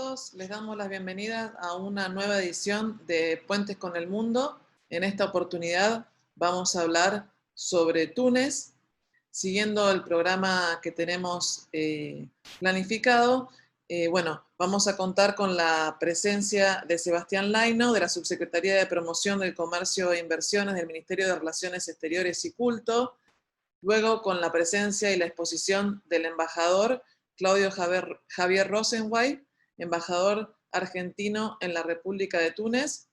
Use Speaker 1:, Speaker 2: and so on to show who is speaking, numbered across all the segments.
Speaker 1: todos, les damos las bienvenidas a una nueva edición de Puentes con el Mundo. En esta oportunidad vamos a hablar sobre Túnez, siguiendo el programa que tenemos planificado. Vamos a contar con la presencia de Sebastián Laino, de la Subsecretaría de Promoción del Comercio e Inversiones del Ministerio de Relaciones Exteriores y Culto, luego con la presencia y la exposición del embajador Claudio Javier Rosenwein, embajador argentino en la República de Túnez.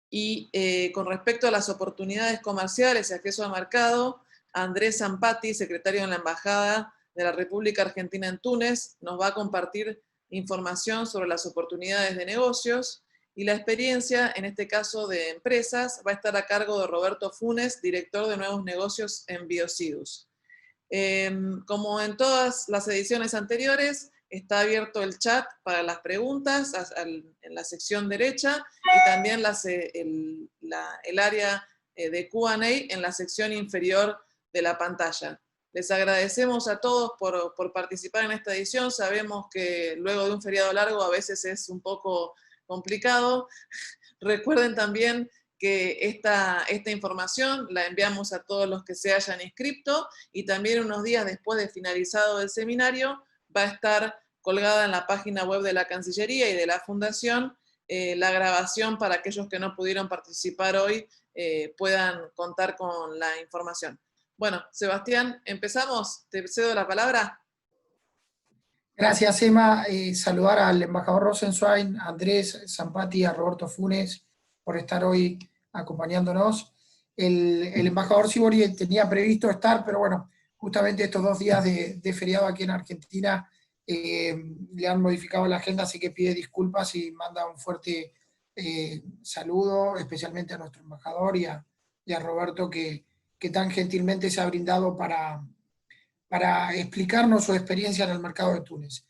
Speaker 1: Y con respecto a las oportunidades comerciales y acceso al mercado, Andrés Zampati, secretario de la Embajada de la República Argentina en Túnez, nos va a compartir información sobre las oportunidades de negocios, y la experiencia, en este caso de empresas, va a estar a cargo de Roberto Funes, director de nuevos negocios en Biocidus. Como en todas las ediciones anteriores, está abierto el chat para las preguntas en la sección derecha, y también el área de Q&A en la sección inferior de la pantalla. Les agradecemos a todos por participar en esta edición. Sabemos que luego de un feriado largo a veces es un poco complicado. Recuerden también que esta información la enviamos a todos los que se hayan inscrito, y también unos días después de finalizado el seminario va a estar colgada en la página web de la Cancillería y de la Fundación la grabación para aquellos que no pudieron participar hoy puedan contar con la información. Bueno, Sebastián, ¿empezamos? ¿Te cedo la palabra?
Speaker 2: Gracias, Emma. Saludar al embajador Rosenwein, a Andrés Zampati, a Roberto Funes por estar hoy acompañándonos. El embajador Sibori tenía previsto estar, pero bueno, justamente estos 2 días de feriado aquí en Argentina le han modificado la agenda, así que pide disculpas y manda un fuerte saludo, especialmente a nuestro embajador y a Roberto, que tan gentilmente se ha brindado para explicarnos su experiencia en el mercado de Túnez.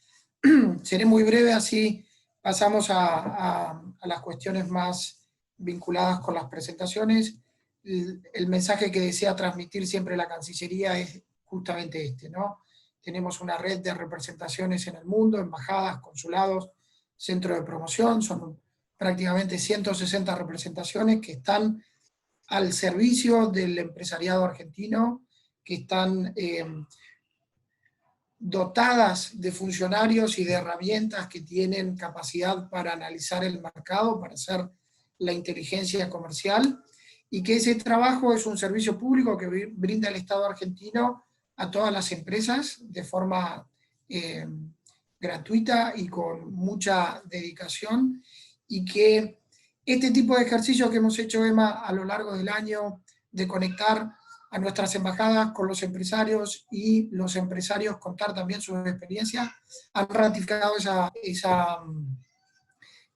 Speaker 2: Seré muy breve, así pasamos a las cuestiones más vinculadas con las presentaciones. El mensaje que desea transmitir siempre la Cancillería es justamente este, ¿no? Tenemos una red de representaciones en el mundo, embajadas, consulados, centros de promoción, son prácticamente 160 representaciones que están al servicio del empresariado argentino, que están dotadas de funcionarios y de herramientas que tienen capacidad para analizar el mercado, para hacer la inteligencia comercial, y que ese trabajo es un servicio público que brinda el Estado argentino a todas las empresas de forma gratuita y con mucha dedicación, y que este tipo de ejercicios que hemos hecho, Emma, a lo largo del año, de conectar a nuestras embajadas con los empresarios y los empresarios contar también sus experiencias, han ratificado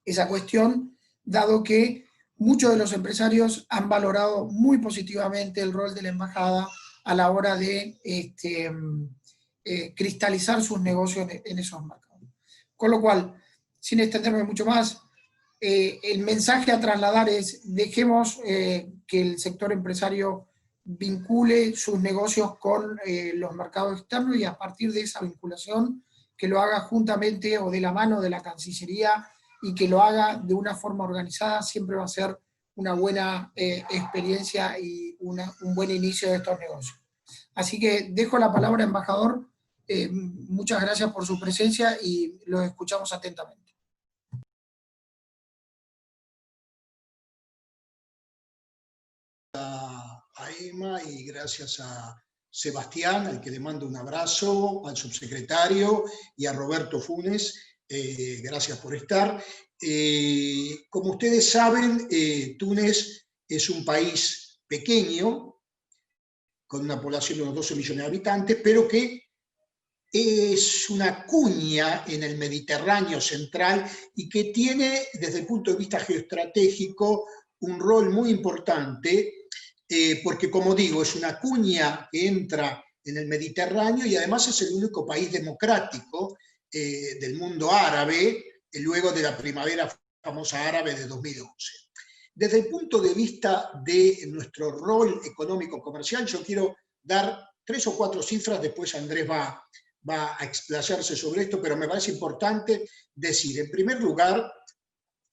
Speaker 2: esa cuestión, dado que muchos de los empresarios han valorado muy positivamente el rol de la embajada a la hora de cristalizar sus negocios en esos mercados. Con lo cual, sin extenderme mucho más, el mensaje a trasladar es: dejemos que el sector empresario vincule sus negocios con los mercados externos, y a partir de esa vinculación que lo haga juntamente o de la mano de la Cancillería, y que lo haga de una forma organizada. Siempre va a ser una buena experiencia y un buen inicio de estos negocios. Así que dejo la palabra, embajador. Muchas gracias por su presencia y los escuchamos atentamente.
Speaker 3: A Emma, y gracias a Sebastián, al que le mando un abrazo, al subsecretario, y a Roberto Funes. Gracias por estar. Como ustedes saben, Túnez es un país pequeño, con una población de unos 12 millones de habitantes, pero que es una cuña en el Mediterráneo central, y que tiene, desde el punto de vista geoestratégico, un rol muy importante, porque, como digo, es una cuña que entra en el Mediterráneo, y además es el único país democrático del mundo árabe, luego de la primavera famosa árabe de 2011. Desde el punto de vista de nuestro rol económico-comercial, yo quiero dar 3 o 4 cifras, después Andrés va va a explayarse sobre esto, pero me parece importante decir, en primer lugar,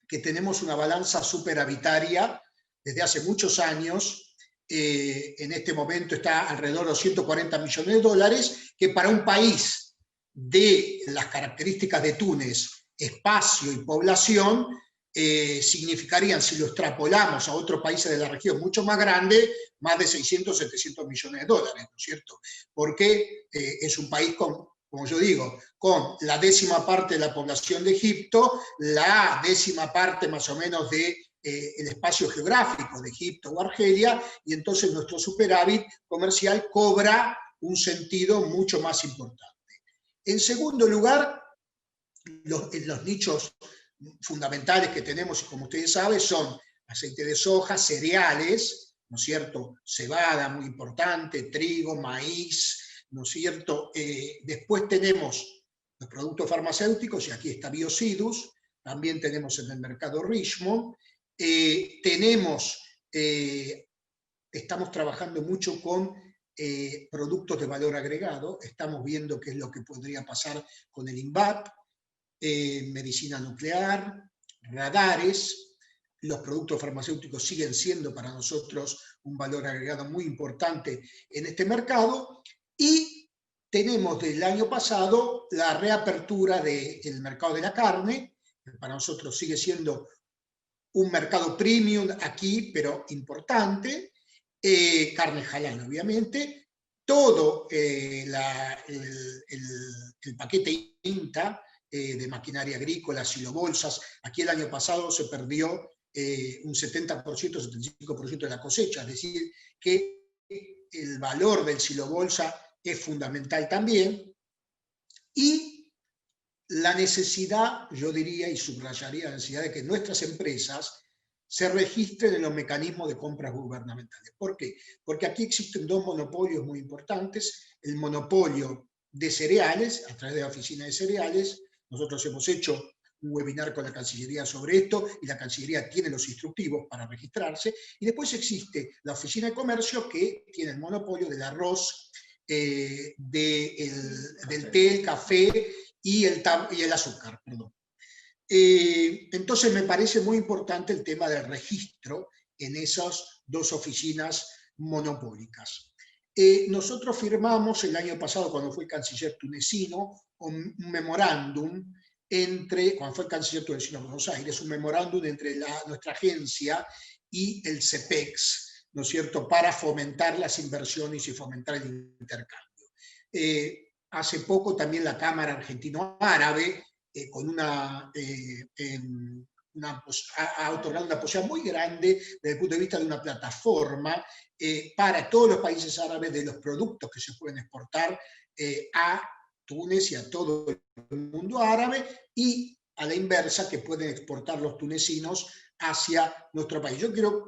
Speaker 3: que tenemos una balanza superavitaria desde hace muchos años. En este momento está alrededor de los 140 millones de dólares, que para un país de las características de Túnez, espacio y población, significarían, si lo extrapolamos a otros países de la región mucho más grande, más de 600, 700 millones de dólares, ¿no es cierto? Porque es un país con, como yo digo, con la 10ª parte de la población de Egipto, la 10ª parte más o menos de el espacio geográfico de Egipto o Argelia, y entonces nuestro superávit comercial cobra un sentido mucho más importante. En segundo lugar, los nichos fundamentales que tenemos, como ustedes saben, son aceite de soja, cereales, ¿no es cierto? Cebada, muy importante, trigo, maíz, ¿no es cierto? Después tenemos los productos farmacéuticos, y aquí está Biocidus, también tenemos en el mercado Richmond, estamos trabajando mucho con productos de valor agregado, estamos viendo qué es lo que podría pasar con el INVAP, medicina nuclear, radares. Los productos farmacéuticos siguen siendo para nosotros un valor agregado muy importante en este mercado, y tenemos del año pasado la reapertura del mercado de la carne, que para nosotros sigue siendo un mercado premium aquí, pero importante, carne halal obviamente, todo el paquete INTA, de maquinaria agrícola, silobolsas. Aquí el año pasado se perdió un 70%, 75% de la cosecha, es decir, que el valor del silobolsa es fundamental también, y la necesidad, yo diría y subrayaría la necesidad de que nuestras empresas se registren en los mecanismos de compras gubernamentales. ¿Por qué? Porque aquí existen dos monopolios muy importantes: el monopolio de cereales, a través de la oficina de cereales. Nosotros hemos hecho un webinar con la Cancillería sobre esto, y la Cancillería tiene los instructivos para registrarse. Y después existe la Oficina de Comercio, que tiene el monopolio del arroz, del té, el café y el azúcar. Perdón. Entonces me parece muy importante el tema del registro en esas dos oficinas monopólicas. Nosotros firmamos el año pasado, cuando fue el canciller tunecino, un memorándum cuando fue el canciller tunecino de Buenos Aires, un memorándum entre nuestra agencia y el CEPEX, ¿no es cierto?, para fomentar las inversiones y fomentar el intercambio. Hace poco también la Cámara Argentino-Árabe, ha otorgado una posibilidad muy grande desde el punto de vista de una plataforma para todos los países árabes, de los productos que se pueden exportar a Túnez y a todo el mundo árabe, y a la inversa, que pueden exportar los tunecinos hacia nuestro país. Yo quiero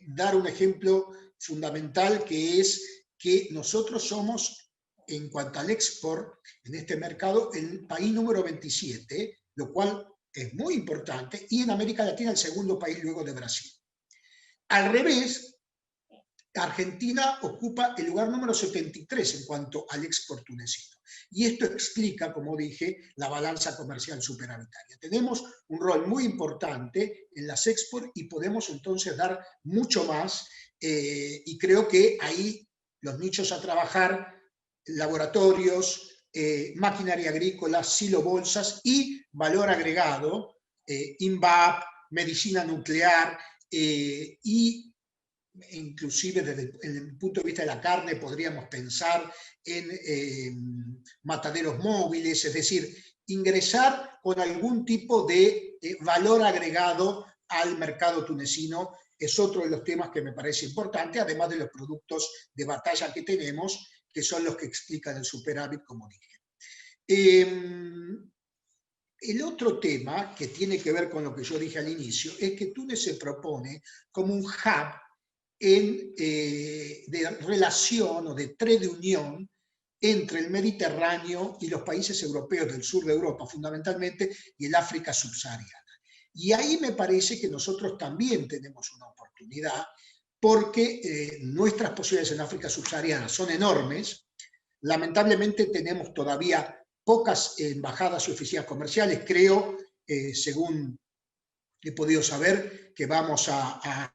Speaker 3: dar un ejemplo fundamental, que es que nosotros somos, en cuanto al export, en este mercado, el país número 27, lo cual es muy importante, y en América Latina el segundo país luego de Brasil. Al revés, Argentina ocupa el lugar número 73 en cuanto al export tunecino. Y esto explica, como dije, la balanza comercial superavitaria. Tenemos un rol muy importante en las export, y podemos entonces dar mucho más, y creo que ahí los nichos a trabajar: laboratorios, maquinaria agrícola, silobolsas y valor agregado, INVAP, medicina nuclear, y inclusive desde el punto de vista de la carne podríamos pensar en mataderos móviles, es decir, ingresar con algún tipo de valor agregado al mercado tunecino. Es otro de los temas que me parece importante, además de los productos de batalla que tenemos, que son los que explican el superávit, como dije. El otro tema que tiene que ver con lo que yo dije al inicio es que Túnez se propone como un hub de relación o de trade unión entre el Mediterráneo y los países europeos del sur de Europa, fundamentalmente, y el África subsahariana. Y ahí me parece que nosotros también tenemos una oportunidad, porque nuestras posibilidades en África subsahariana son enormes. Lamentablemente tenemos todavía pocas embajadas y oficinas comerciales. Creo, según he podido saber, que vamos a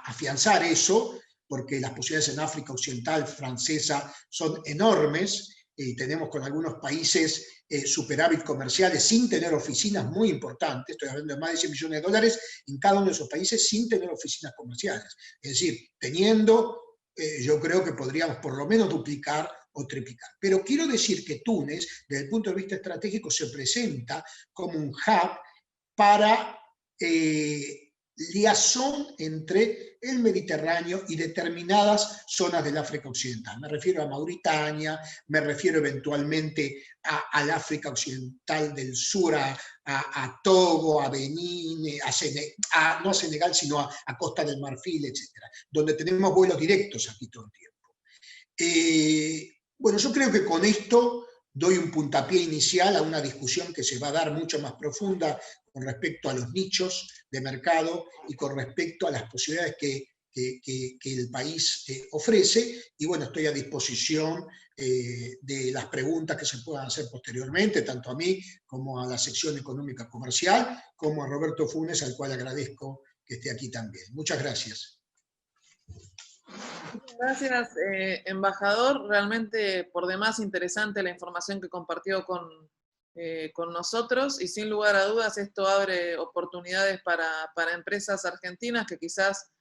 Speaker 3: afianzar eso, porque las posibilidades en África Occidental francesa son enormes, y tenemos con algunos países superávit comerciales sin tener oficinas muy importantes. Estoy hablando de más de 100 millones de dólares en cada uno de esos países sin tener oficinas comerciales. Es decir, teniendo, yo creo que podríamos por lo menos duplicar o triplicar. Pero quiero decir que Túnez, desde el punto de vista estratégico, se presenta como un hub para liazón entre el Mediterráneo y determinadas zonas del África Occidental. Me refiero a Mauritania, me refiero eventualmente al África Occidental del Sur, a Togo, a Benín, no a Senegal, sino a Costa del Marfil, etc., donde tenemos vuelos directos aquí todo el tiempo. Bueno, yo creo que con esto doy un puntapié inicial a una discusión que se va a dar mucho más profunda con respecto a los nichos de mercado y con respecto a las posibilidades que el país ofrece. Y bueno, estoy a disposición de las preguntas que se puedan hacer posteriormente, tanto a mí como a la sección económica comercial, como a Roberto Funes, al cual agradezco que esté aquí también. Muchas gracias.
Speaker 1: Gracias, embajador. Realmente por demás interesante la información que compartió con nosotros, y sin lugar a dudas esto abre oportunidades para empresas argentinas que quizás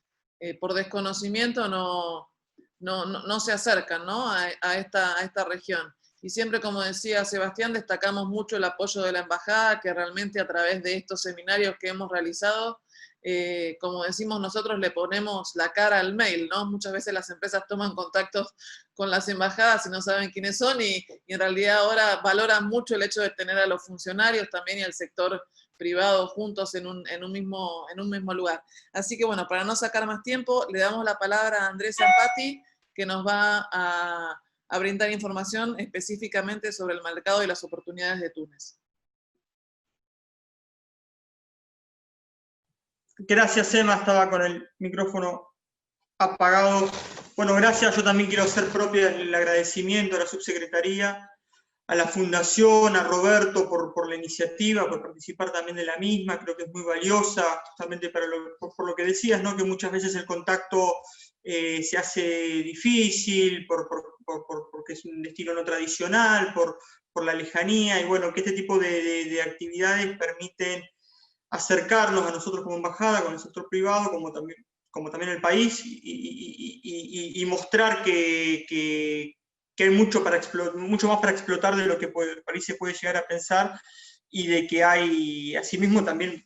Speaker 1: por desconocimiento no se acercan, ¿no? a esta región. Y siempre, como decía Sebastián, destacamos mucho el apoyo de la embajada, que realmente a través de estos seminarios que hemos realizado, como decimos nosotros, le ponemos la cara al mail, ¿no? Muchas veces las empresas toman contactos con las embajadas y no saben quiénes son, y en realidad ahora valoran mucho el hecho de tener a los funcionarios también y al sector privado juntos en un mismo lugar. Así que bueno, para no sacar más tiempo, le damos la palabra a Andrés Zampati, que nos va a brindar información específicamente sobre el mercado y las oportunidades de Túnez.
Speaker 4: Gracias, Emma, estaba con el micrófono apagado. Bueno, gracias. Yo también quiero hacer propio el agradecimiento a la subsecretaría, a la Fundación, a Roberto por la iniciativa, por participar también de la misma. Creo que es muy valiosa, justamente por lo que decías, ¿no? Que muchas veces el contacto se hace difícil, porque es un destino no tradicional, por la lejanía, y bueno, que este tipo de actividades permiten acercarnos a nosotros como embajada, con el sector privado, como también el país, y mostrar que hay mucho más para explotar de lo que el país se puede llegar a pensar, y de que hay asimismo también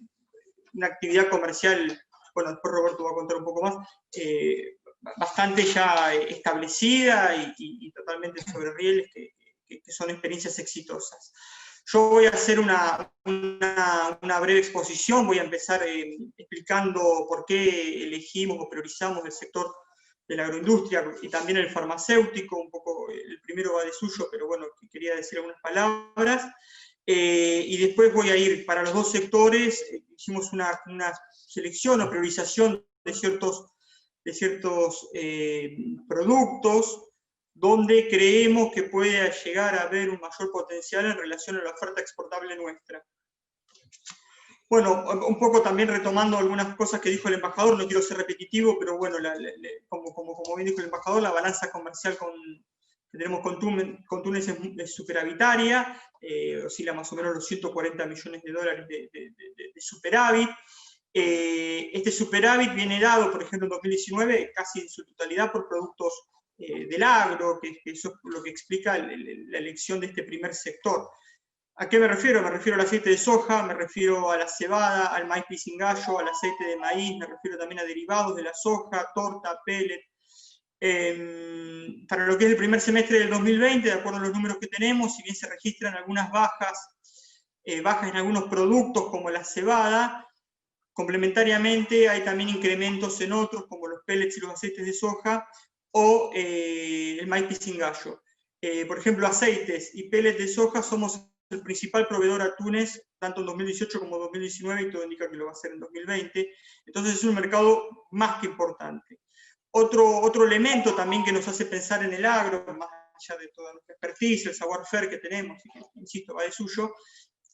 Speaker 4: una actividad comercial, bueno, después Roberto va a contar un poco más, bastante ya establecida y totalmente sobre rieles, que son experiencias exitosas. Yo voy a hacer una breve exposición, voy a empezar explicando por qué elegimos o priorizamos el sector de la agroindustria y también el farmacéutico. Un poco, el primero va de suyo, pero bueno, quería decir algunas palabras. Y después voy a ir para los dos sectores. Hicimos una selección o priorización de ciertos productos donde creemos que puede llegar a haber un mayor potencial en relación a la oferta exportable nuestra. Bueno, un poco también retomando algunas cosas que dijo el embajador, no quiero ser repetitivo, pero bueno, como bien dijo el embajador, la balanza comercial que tenemos con Túnez es superavitaria, oscila más o menos los 140 millones de dólares de superávit. Este superávit viene dado, por ejemplo, en 2019, casi en su totalidad por productos del agro, que eso es lo que explica la elección de este primer sector. ¿A qué me refiero? Me refiero al aceite de soja, me refiero a la cebada, al maíz pisingallo, al aceite de maíz, me refiero también a derivados de la soja, torta, pellet. Para lo que es el primer semestre del 2020, de acuerdo a los números que tenemos, si bien se registran algunas bajas en algunos productos como la cebada, complementariamente hay también incrementos en otros como los pellets y los aceites de soja, o el maíz pisingallo. Por ejemplo, aceites y pellets de soja somos el principal proveedor a Túnez, tanto en 2018 como en 2019, y todo indica que lo va a hacer en 2020. Entonces es un mercado más que importante. Otro elemento también que nos hace pensar en el agro, más allá de toda nuestra expertise, el savoir-faire que tenemos, y que, insisto, va de suyo,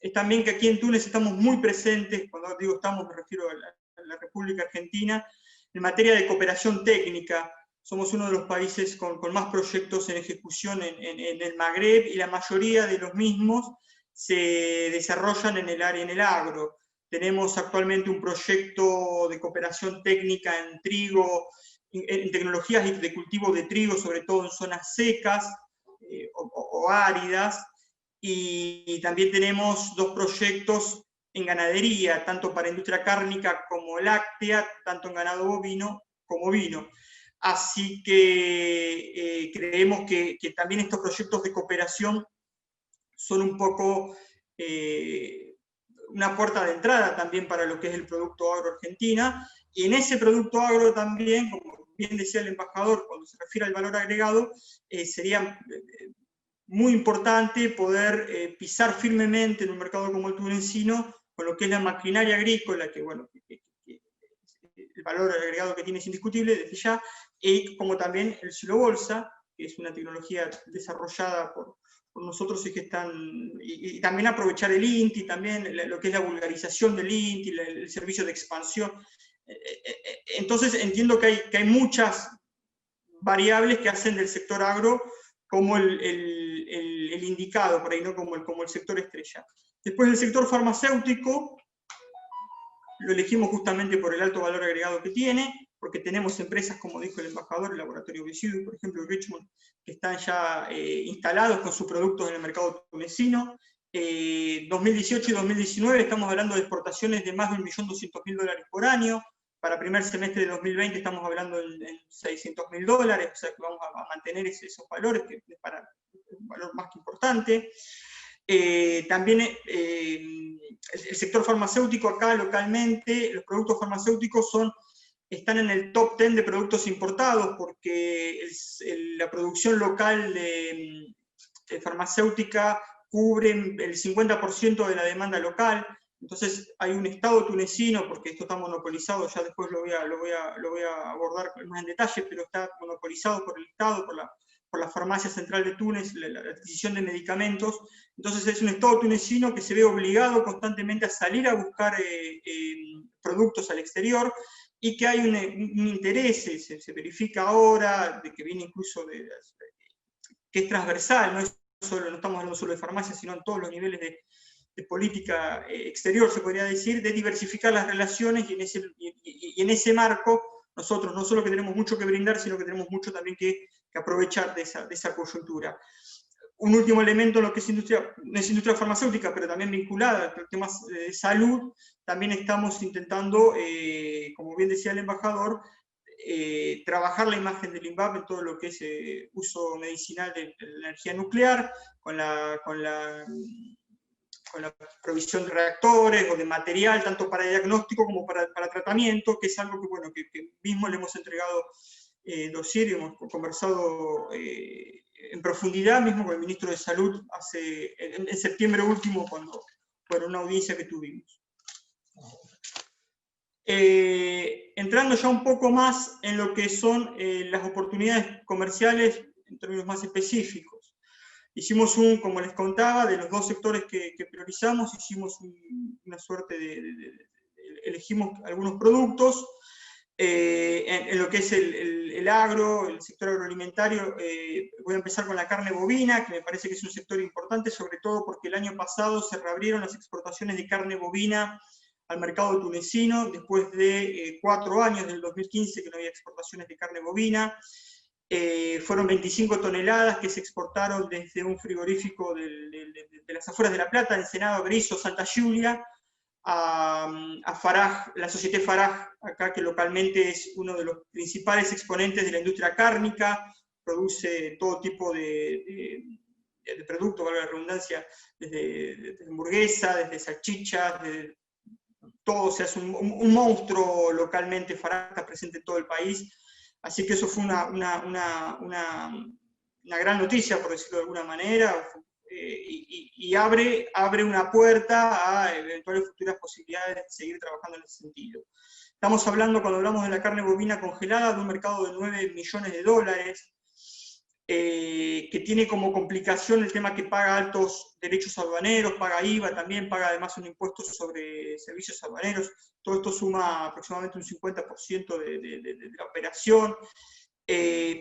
Speaker 4: es también que aquí en Túnez estamos muy presentes, cuando digo estamos me refiero a la República Argentina, en materia de cooperación técnica. Somos uno de los países con más proyectos en ejecución en el Magreb, y la mayoría de los mismos se desarrollan en el agro. Tenemos actualmente un proyecto de cooperación técnica en trigo, en tecnologías de cultivo de trigo, sobre todo en zonas secas o áridas, y también tenemos 2 proyectos en ganadería, tanto para industria cárnica como láctea, tanto en ganado bovino como vino. Así que creemos que también estos proyectos de cooperación son un poco una puerta de entrada también para lo que es el producto agro argentina, y en ese producto agro también, como bien decía el embajador, cuando se refiere al valor agregado, sería muy importante poder pisar firmemente en un mercado como el tunecino, con lo que es la maquinaria agrícola, que bueno, el valor agregado que tiene es indiscutible desde ya, y como también el silobolsa, que es una tecnología desarrollada por nosotros y que están, y también aprovechar el INTI, también lo que es la vulgarización del INTI, el servicio de expansión. Entonces entiendo que hay muchas variables que hacen del sector agro como el indicado, por ahí, ¿no? como el sector estrella. Después el sector farmacéutico, lo elegimos justamente por el alto valor agregado que tiene, porque tenemos empresas, como dijo el embajador, el laboratorio Visidu, por ejemplo, Richmond, que están ya instalados con sus productos en el mercado tunecino. 2018 y 2019 estamos hablando de exportaciones de más de $1.200.000 por año. Para primer semestre de 2020 estamos hablando en $600.000, o sea que vamos a mantener esos valores, que es para un valor más que importante. También el sector farmacéutico acá localmente, los productos farmacéuticos están en el top 10 de productos importados, porque la producción local de farmacéutica cubre el 50% de la demanda local. Entonces hay un Estado tunecino, porque esto está monopolizado, ya después lo voy a abordar más en detalle, pero está monopolizado por el Estado, por la Farmacia Central de Túnez, la adquisición de medicamentos. Entonces es un Estado tunecino que se ve obligado constantemente a salir a buscar productos al exterior, y que hay un interés, se verifica ahora, de que viene incluso que es transversal, no estamos hablando solo de farmacia, sino en todos los niveles de política exterior, se podría decir, de diversificar las relaciones, y en ese marco nosotros no solo que tenemos mucho que brindar, sino que tenemos mucho también que aprovechar de esa coyuntura. Un último elemento en lo que no es industria farmacéutica, pero también vinculada a temas de salud, también estamos intentando, como bien decía el embajador, trabajar la imagen del INVAP en todo lo que es uso medicinal de la energía nuclear, con la provisión de reactores o de material, tanto para diagnóstico como para tratamiento, que es algo que, bueno, que mismo le hemos entregado dossier y hemos conversado en profundidad, mismo con el ministro de Salud en septiembre último, por una audiencia que tuvimos. Entrando ya un poco más en lo que son las oportunidades comerciales en términos más específicos. Hicimos como les contaba, de los 2 sectores que priorizamos, hicimos una suerte elegimos algunos productos. En lo que es el agro, el sector agroalimentario, voy a empezar con la carne bovina, que me parece que es un sector importante, sobre todo porque el año pasado se reabrieron las exportaciones de carne bovina al mercado tunecino, después de 4 años, del 2015, que no había exportaciones de carne bovina. Fueron 25 toneladas que se exportaron desde un frigorífico de las afueras de La Plata, Ensenada, Berisso, Santa Giulia, a Faraj, la Société Faraj, acá, que localmente es uno de los principales exponentes de la industria cárnica, produce todo tipo de productos, valga la redundancia, desde hamburguesa, desde salchichas, todo, se hace un monstruo localmente. Faraj está presente en todo el país. Así que eso fue una gran noticia, por decirlo de alguna manera, y abre una puerta a eventuales futuras posibilidades de seguir trabajando en ese sentido. Estamos hablando, cuando hablamos de la carne bovina congelada, de un mercado de $9 millones. que tiene como complicación el tema que paga altos derechos aduaneros, paga IVA también, paga además un impuesto sobre servicios aduaneros. Todo esto suma aproximadamente un 50% de la operación.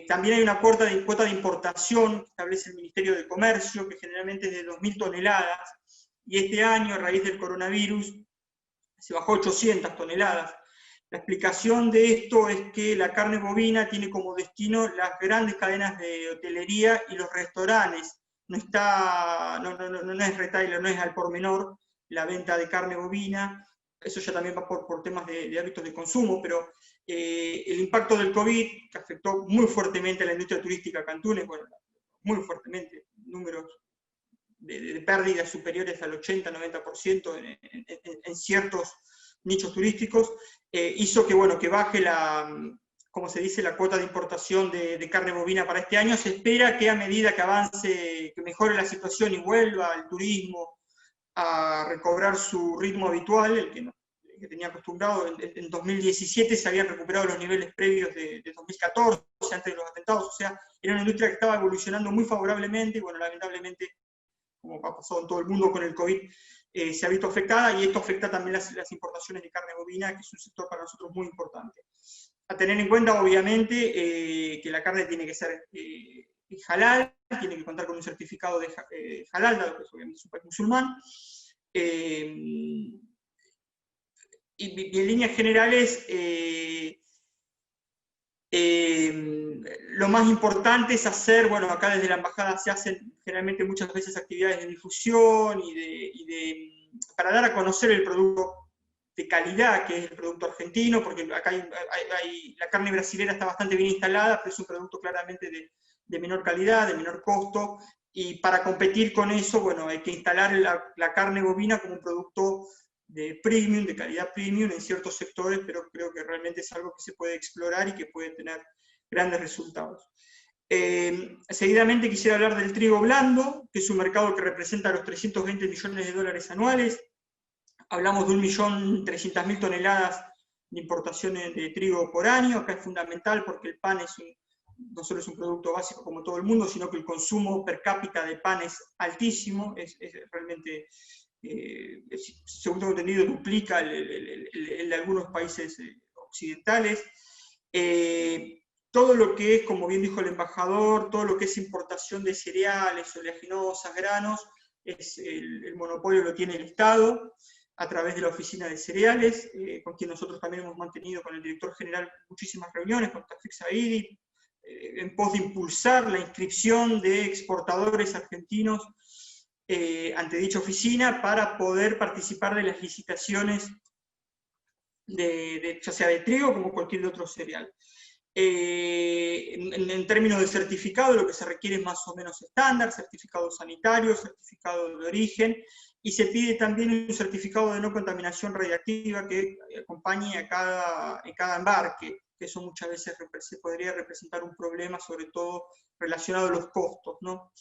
Speaker 4: También hay una cuota de importación que establece el Ministerio de Comercio, que generalmente es de 2.000 toneladas, y este año, a raíz del coronavirus, se bajó a 800 toneladas. La explicación de esto es que la carne bovina tiene como destino las grandes cadenas de hotelería y los restaurantes. No es retailer, no es al por menor la venta de carne bovina. Eso ya también va por temas de hábitos de consumo, pero el impacto del COVID, que afectó muy fuertemente a la industria turística Cantunes, bueno, muy fuertemente, números de pérdidas superiores al 80-90% en ciertos nichos turísticos, hizo que, bueno, que baje como se dice, la cuota de importación de carne bovina para este año. Se espera que a medida que avance, que mejore la situación y vuelva el turismo a recobrar su ritmo habitual, el que tenía acostumbrado, en 2017 se habían recuperado los niveles previos de 2014, antes de los atentados, o sea, era una industria que estaba evolucionando muy favorablemente, y bueno, lamentablemente, como ha pasado en todo el mundo con el COVID, se ha visto afectada, y esto afecta también las importaciones de carne bovina, que es un sector para nosotros muy importante. A tener en cuenta, obviamente, que la carne tiene que ser halal, tiene que contar con un certificado de halal, dado que obviamente es un país musulmán, y en líneas generales, lo más importante es hacer, bueno, acá desde la embajada se hacen generalmente muchas veces actividades de difusión para dar a conocer el producto de calidad, que es el producto argentino, porque acá la carne brasilera está bastante bien instalada, pero es un producto claramente de menor calidad, de menor costo, y para competir con eso, bueno, hay que instalar la carne bovina como un producto de premium, de calidad premium en ciertos sectores, pero creo que realmente es algo que se puede explorar y que puede tener grandes resultados. Seguidamente quisiera hablar del trigo blando, que es un mercado que representa los 320 millones de dólares anuales. Hablamos de 1.300.000 toneladas de importaciones de trigo por año. Acá es fundamental porque el pan no solo es un producto básico como todo el mundo, sino que el consumo per cápita de pan es altísimo, es realmente, según tengo entendido, duplica el de algunos países occidentales. Todo lo que es, como bien dijo el embajador, todo lo que es importación de cereales, oleaginosas, granos, el monopolio lo tiene el Estado, a través de la Oficina de Cereales, con quien nosotros también hemos mantenido con el director general muchísimas reuniones, con Tafik Saidi, en pos de impulsar la inscripción de exportadores argentinos ante dicha oficina para poder participar de las licitaciones ya sea de trigo como cualquier otro cereal. En términos de certificado, lo que se requiere es más o menos estándar, certificado sanitario, certificado de origen, y se pide también un certificado de no contaminación radiactiva que acompañe en cada embarque, que eso muchas veces podría representar un problema, sobre todo relacionado a los costos, ¿no?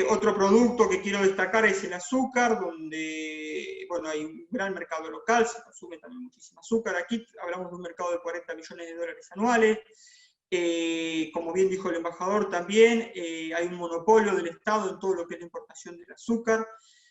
Speaker 4: Otro producto que quiero destacar es el azúcar, donde, bueno, hay un gran mercado local, se consume también muchísimo azúcar. Aquí hablamos de un mercado de 40 millones de dólares anuales. Como bien dijo el embajador también, hay un monopolio del Estado en todo lo que es la importación del azúcar.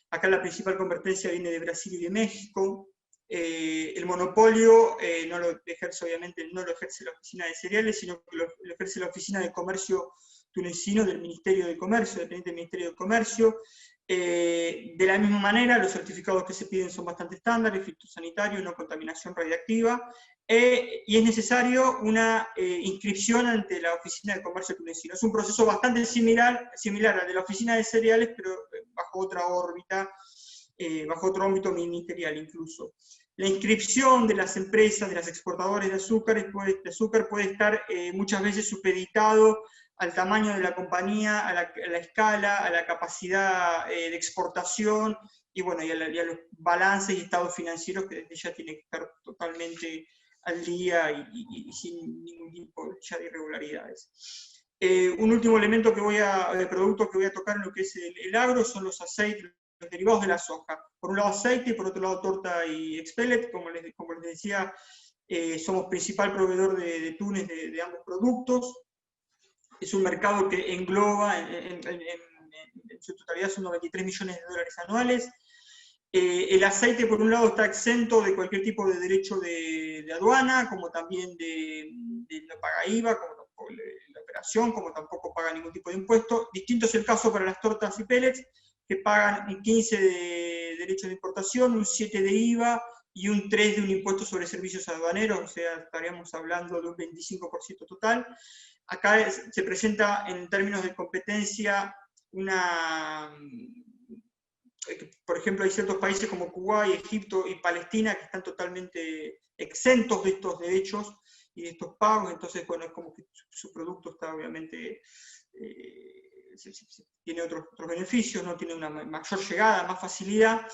Speaker 4: Acá la principal competencia viene de Brasil y de México. El monopolio no lo ejerce, obviamente, no lo ejerce la Oficina de Cereales, sino que lo ejerce la Oficina de Comercio tunecino del Ministerio de Comercio, dependiente del Ministerio de Comercio. De la misma manera, los certificados que se piden son bastante estándares, fitosanitario, no contaminación radiactiva, y es necesario una inscripción ante la Oficina de Comercio tunecino. Es un proceso bastante similar al de la Oficina de Cereales, pero bajo otra órbita, bajo otro ámbito ministerial incluso. La inscripción de las empresas, de las exportadores de azúcar puede estar muchas veces supeditado al tamaño de la compañía, a la escala, a la capacidad de exportación, y bueno, y a los balances y estados financieros que desde ya tienen que estar totalmente al día y sin ningún tipo ya de irregularidades. Un último elemento de producto que voy a tocar en lo que es el agro son los aceites, los derivados de la soja. Por un lado aceite, y por otro lado torta y expellet. Como les decía, somos principal proveedor de Túnez de ambos productos. es un mercado que engloba, en su totalidad son 93 millones de dólares anuales. El aceite, por un lado, está exento de cualquier tipo de derecho de aduana, como también no paga IVA, como tampoco la operación, como tampoco paga ningún tipo de impuesto. Distinto es el caso para las tortas y pellets, que pagan un 15 de derecho de importación, un 7 de IVA y un 3 de un impuesto sobre servicios aduaneros, o sea, estaríamos hablando de un 25% total. Acá se presenta en términos de competencia por ejemplo, hay ciertos países como Kuwait, Egipto y Palestina que están totalmente exentos de estos derechos y de estos pagos, entonces, bueno, es como que su producto está obviamente, tiene otros beneficios, ¿no? Tiene una mayor llegada, más facilidad.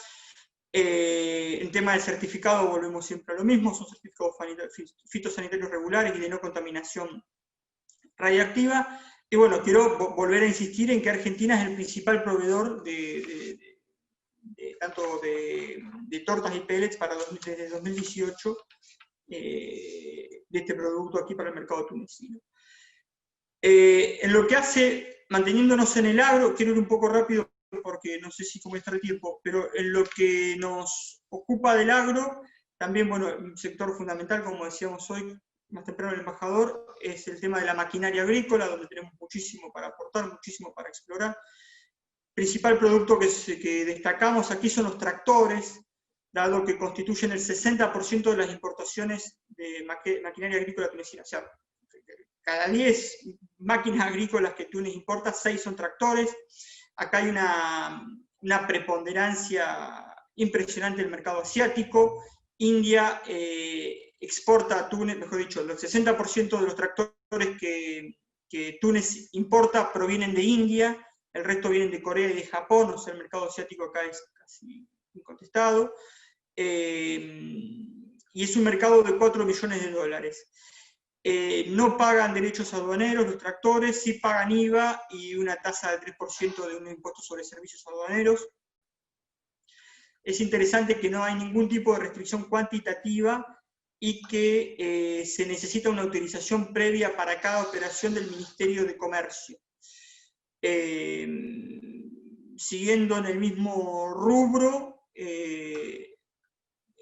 Speaker 4: En tema de certificado volvemos siempre a lo mismo, son certificados fitosanitarios regulares y de no contaminación radiactiva. Y bueno, quiero volver a insistir en que Argentina es el principal proveedor tanto de tortas y pellets desde 2018, de este producto aquí para el mercado tunecino. En lo que hace, manteniéndonos en el agro, quiero ir un poco rápido porque no sé si cómo está el tiempo, pero en lo que nos ocupa del agro, también, bueno, un sector fundamental, como decíamos hoy, más temprano el embajador, es el tema de la maquinaria agrícola, donde tenemos muchísimo para aportar, muchísimo para explorar. Principal producto que destacamos aquí son los tractores, dado que constituyen el 60% de las importaciones de maquinaria agrícola tunecina. O sea, cada 10 máquinas agrícolas que Túnez importa, 6 son tractores. Acá hay una preponderancia impresionante del mercado asiático. India exporta a Túnez, mejor dicho, el 60% de los tractores que Túnez importa provienen de India, el resto vienen de Corea y de Japón, o sea, el mercado asiático acá es casi incontestado. Y es un mercado de 4 millones de dólares. No pagan derechos aduaneros los tractores, sí pagan IVA y una tasa del 3% de un impuesto sobre servicios aduaneros. Es interesante que no hay ningún tipo de restricción cuantitativa y que se necesita una autorización previa para cada operación del Ministerio de Comercio. Siguiendo en el mismo rubro,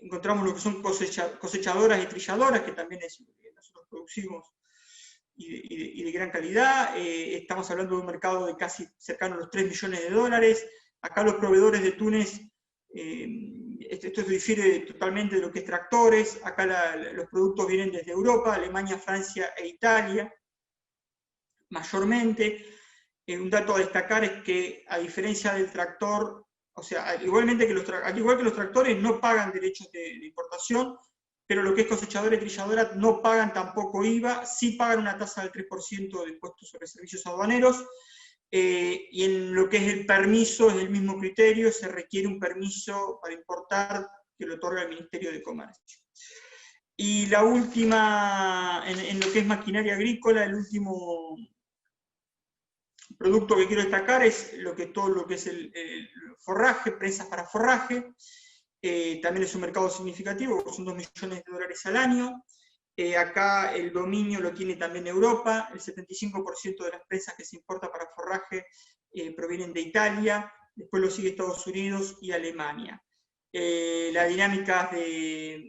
Speaker 4: encontramos lo que son cosechadoras y trilladoras, que también es lo que nosotros producimos y de gran calidad. Estamos hablando de un mercado de casi cercano a los 3 millones de dólares. Acá los proveedores de Túnez, esto difiere totalmente de lo que es tractores. Acá los productos vienen desde Europa, Alemania, Francia e Italia, mayormente. Un dato a destacar es que, a diferencia del tractor, o sea, igualmente al igual que los tractores no pagan derechos de importación, pero lo que es cosechadora y trilladora no pagan tampoco IVA, sí pagan una tasa del 3% de impuestos sobre servicios aduaneros, y en lo que es el permiso es el mismo criterio, se requiere un permiso para importar que lo otorga el Ministerio de Comercio. Y la última, en lo que es maquinaria agrícola, el último producto que quiero destacar es todo lo que es el forraje, prensas para forraje. También es un mercado significativo, son 2 millones de dólares al año. Acá el dominio lo tiene también Europa, el 75% de las prensas que se importa para forraje provienen de Italia, después lo sigue Estados Unidos y Alemania. Las dinámicas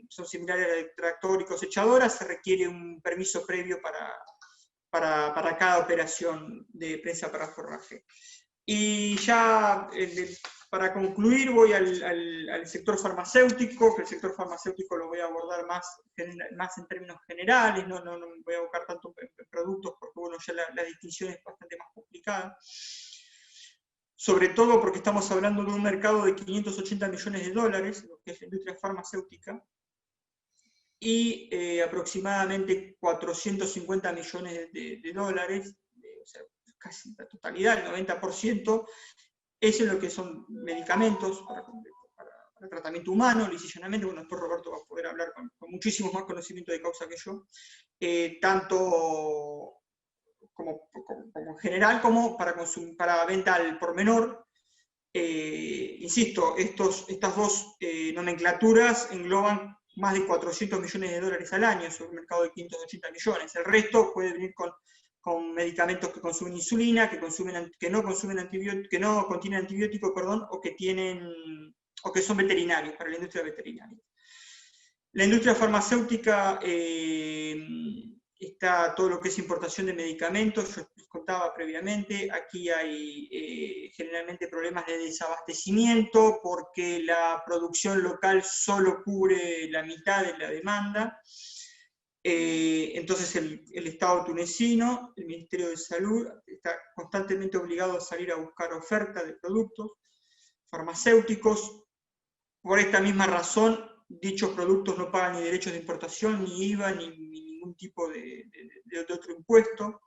Speaker 4: son similares a la de tractor y cosechadora, se requiere un permiso previo para cada operación de prensa para forraje. Y ya para concluir voy al sector farmacéutico, que el sector farmacéutico lo voy a abordar más en términos generales, no voy a abocar tanto en productos porque bueno, ya la distinción es bastante más complicada. Sobre todo porque estamos hablando de un mercado de 580 millones de dólares, lo que es la industria farmacéutica, y aproximadamente 450 millones de dólares, o sea, casi la totalidad, el 90%, es en lo que son medicamentos para tratamiento humano, licenciamiento. Bueno, después Roberto va a poder hablar con muchísimo más conocimiento de causa que yo, tanto como en general como para venta al por menor. Insisto, estas dos nomenclaturas engloban más de 400 millones de dólares al año sobre un mercado de 580 millones. El resto puede venir con con medicamentos que consumen insulina, que no contienen antibiótico, perdón, o que son veterinarios, para la industria veterinaria. La industria farmacéutica está todo lo que es importación de medicamentos, yo les contaba previamente, aquí hay generalmente problemas de desabastecimiento porque la producción local solo cubre la mitad de la demanda. Entonces el Estado tunecino, el Ministerio de Salud, está constantemente obligado a salir a buscar oferta de productos farmacéuticos. Por esta misma razón, dichos productos no pagan ni derechos de importación, ni IVA, ni ningún tipo de otro impuesto.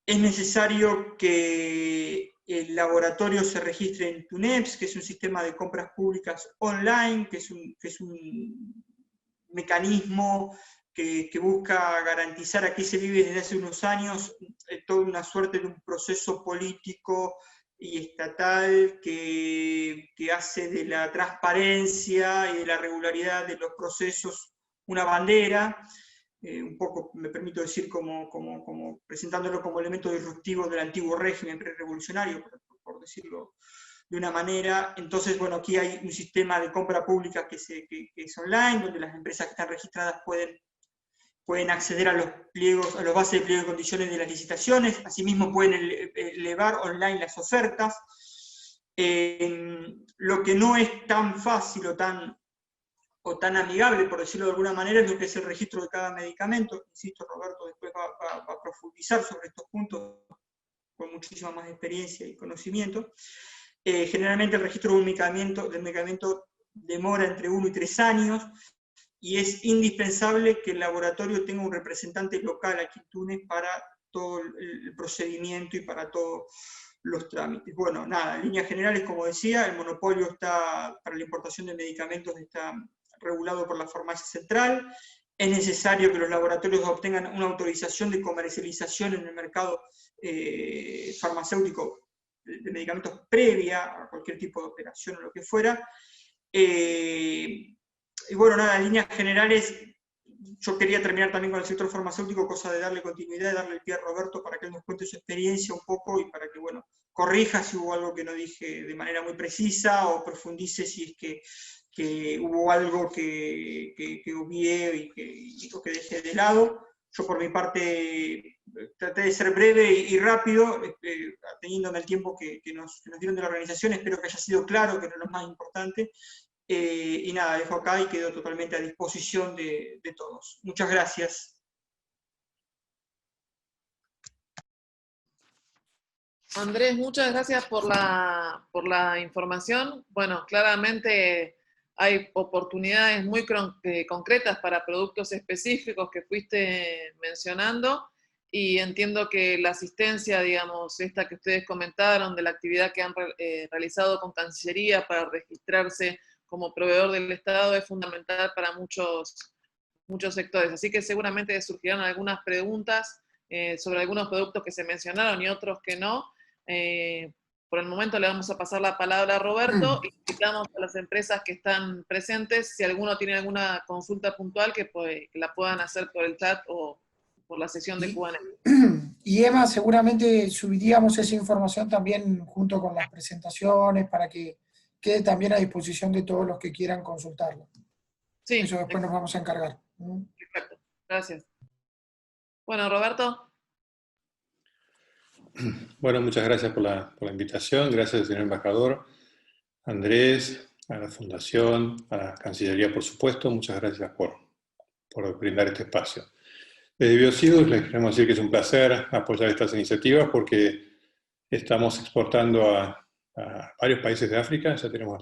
Speaker 4: Es necesario que el laboratorio se registre en TUNEPS, que es un sistema de compras públicas online, que es un mecanismo que busca garantizar, aquí se vive desde hace unos años, toda una suerte de un proceso político y estatal que hace de la transparencia y de la regularidad de los procesos una bandera, un poco, me permito decir, como presentándolo como elemento disruptivo del antiguo régimen prerevolucionario, por decirlo de una manera. Entonces, bueno, aquí hay un sistema de compra pública que es online, donde las empresas que están registradas pueden acceder a los pliegos, a los bases de pliego de condiciones de las licitaciones, asimismo pueden elevar online las ofertas. Lo que no es tan fácil o tan amigable, por decirlo de alguna manera, es lo que es el registro de cada medicamento. Insisto, Roberto después va a profundizar sobre estos puntos con muchísima más experiencia y conocimiento. Generalmente el registro del medicamento demora entre 1 y 3 años, y es indispensable que el laboratorio tenga un representante local aquí en Túnez para todo el procedimiento y para todos los trámites. Bueno, nada, en líneas generales, como decía, el monopolio para la importación de medicamentos está regulado por la Farmacia Central. Es necesario que los laboratorios obtengan una autorización de comercialización en el mercado farmacéutico de medicamentos previa a cualquier tipo de operación o lo que fuera. Y bueno, nada, en líneas generales, yo quería terminar también con el sector farmacéutico, cosa de darle continuidad y darle el pie a Roberto para que él nos cuente su experiencia un poco y para que, bueno, corrija si hubo algo que no dije de manera muy precisa o profundice si es que hubo algo que obvié y que dejé de lado. Yo por mi parte traté de ser breve y rápido, teniéndome el tiempo que nos dieron de la organización. Espero que haya sido claro, que no es lo más importante. Y nada, dejo acá y quedo totalmente a disposición de todos. Muchas gracias.
Speaker 1: Andrés, muchas gracias por la información. Bueno, claramente hay oportunidades muy concretas para productos específicos que fuiste mencionando, y entiendo que la asistencia, digamos, esta que ustedes comentaron, de la actividad que han realizado con Cancillería para registrarse como proveedor del Estado, es fundamental para muchos sectores. Así que seguramente surgirán algunas preguntas sobre algunos productos que se mencionaron y otros que no. Por el momento le vamos a pasar la palabra a Roberto y invitamos a las empresas que están presentes, si alguno tiene alguna consulta puntual, que la puedan hacer por el chat o por la sesión de Q&A.
Speaker 2: Y Emma, seguramente subiríamos esa información también junto con las presentaciones para que quede también a disposición de todos los que quieran consultarlo.
Speaker 1: Sí,
Speaker 2: eso después nos vamos a encargar.
Speaker 1: Perfecto, gracias. Bueno, Roberto.
Speaker 5: Bueno, muchas gracias por la invitación, gracias señor embajador, Andrés, a la Fundación, a la Cancillería por supuesto, muchas gracias por brindar este espacio. Desde Biocidus les queremos decir que es un placer apoyar estas iniciativas porque estamos exportando a varios países de África, ya tenemos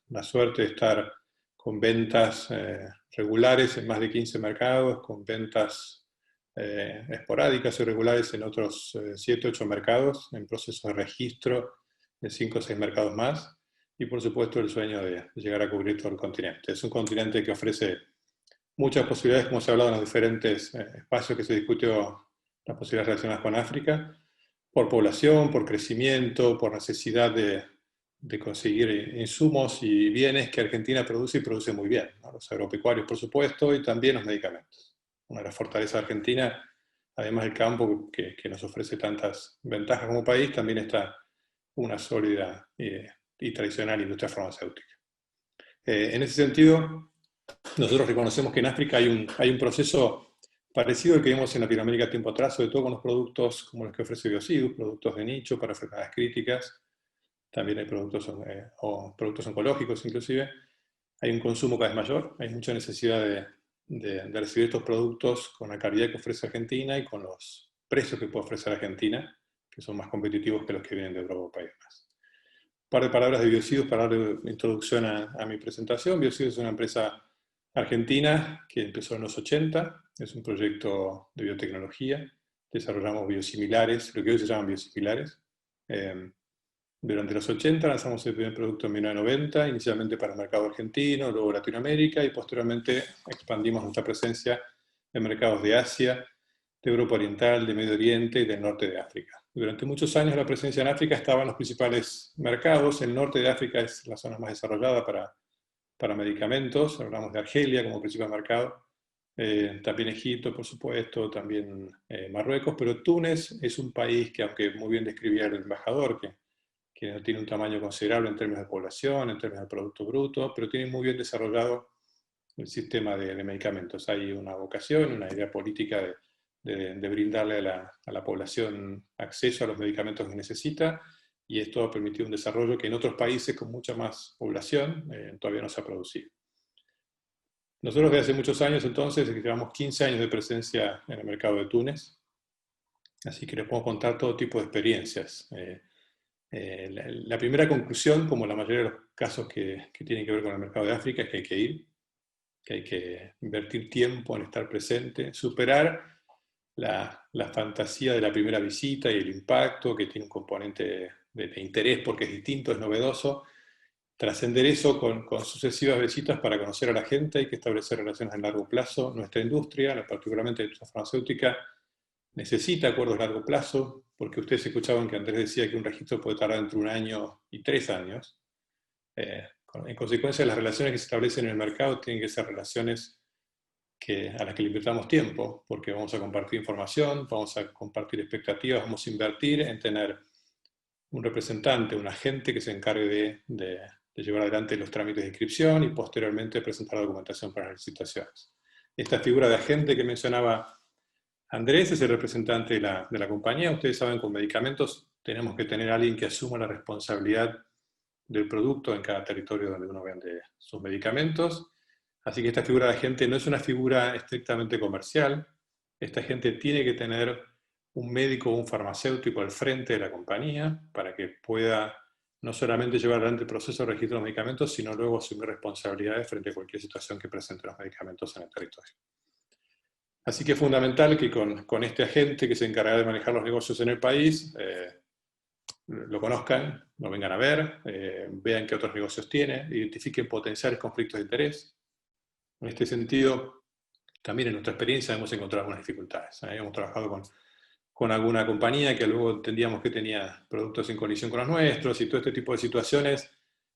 Speaker 5: la suerte de estar con ventas regulares en más de 15 mercados, con ventas esporádicas o irregulares en otros 7 o 8 mercados, en proceso de registro de 5 o 6 mercados más, y por supuesto el sueño de llegar a cubrir todo el continente. Es un continente que ofrece muchas posibilidades, como se ha hablado en los diferentes espacios que se discutió, las posibilidades relacionadas con África, por población, por crecimiento, por necesidad de conseguir insumos y bienes que Argentina produce y produce muy bien, ¿no? Los agropecuarios, por supuesto, y también los medicamentos. Una de las fortalezas de Argentina, además del campo que nos ofrece tantas ventajas como país, también está una sólida y tradicional industria farmacéutica. En ese sentido, nosotros reconocemos que en África hay un proceso parecido al que vimos en Latinoamérica tiempo atrás, sobre todo con los productos como los que ofrece Biocidus, productos de nicho para enfermedades críticas. También hay productos oncológicos inclusive. Hay un consumo cada vez mayor, hay mucha necesidad de recibir estos productos con la calidad que ofrece Argentina y con los precios que puede ofrecer Argentina, que son más competitivos que los que vienen de Europa y demás. Un par de palabras de Biocidus para darle introducción a mi presentación. Biocidus es una empresa argentina que empezó en los 80, es un proyecto de biotecnología. Desarrollamos biosimilares, lo que hoy se llaman biosimilares. Durante los 80 lanzamos el primer producto en 1990, inicialmente para el mercado argentino, luego Latinoamérica, y posteriormente expandimos nuestra presencia en mercados de Asia, de Europa Oriental, de Medio Oriente y del norte de África. Durante muchos años la presencia en África estaba en los principales mercados. El norte de África es la zona más desarrollada para medicamentos. Hablamos de Argelia como principal mercado. También Egipto, por supuesto, también Marruecos, pero Túnez es un país que, aunque muy bien describía el embajador, que tiene un tamaño considerable en términos de población, en términos de Producto Bruto, pero tiene muy bien desarrollado el sistema de medicamentos. Hay una vocación, una idea política de brindarle a la población acceso a los medicamentos que necesita, y esto ha permitido un desarrollo que en otros países con mucha más población todavía no se ha producido. Nosotros desde hace muchos años entonces llevamos 15 años de presencia en el mercado de Túnez, así que les puedo contar todo tipo de experiencias. La primera conclusión, como la mayoría de los casos que tienen que ver con el mercado de África, es que hay que ir, que hay que invertir tiempo en estar presente, superar la fantasía de la primera visita y el impacto, que tiene un componente de interés porque es distinto, es novedoso. Trascender eso con sucesivas visitas para conocer a la gente. Hay que establecer relaciones a largo plazo. Nuestra industria, particularmente la industria farmacéutica, necesita acuerdos a largo plazo, porque ustedes escuchaban que Andrés decía que un registro puede tardar entre 1 año y 3 años. En consecuencia, las relaciones que se establecen en el mercado tienen que ser relaciones a las que le invirtamos tiempo, porque vamos a compartir información, vamos a compartir expectativas, vamos a invertir en tener un representante, un agente que se encargue de llevar adelante los trámites de inscripción y posteriormente presentar la documentación para las licitaciones. Esta figura de agente que mencionaba Andrés es el representante de la compañía. Ustedes saben, con medicamentos tenemos que tener a alguien que asuma la responsabilidad del producto en cada territorio donde uno vende sus medicamentos. Así que esta figura de agente no es una figura estrictamente comercial. Esta gente tiene que tener un médico o un farmacéutico al frente de la compañía para que pueda no solamente llevar adelante el proceso de registro de los medicamentos, sino luego asumir responsabilidades frente a cualquier situación que presente los medicamentos en el territorio. Así que es fundamental que con este agente que se encarga de manejar los negocios en el país, lo conozcan, lo vengan a ver, vean qué otros negocios tiene, identifiquen potenciales conflictos de interés. En este sentido, también en nuestra experiencia hemos encontrado algunas dificultades. Hemos trabajado con alguna compañía que luego entendíamos que tenía productos en colisión con los nuestros, y todo este tipo de situaciones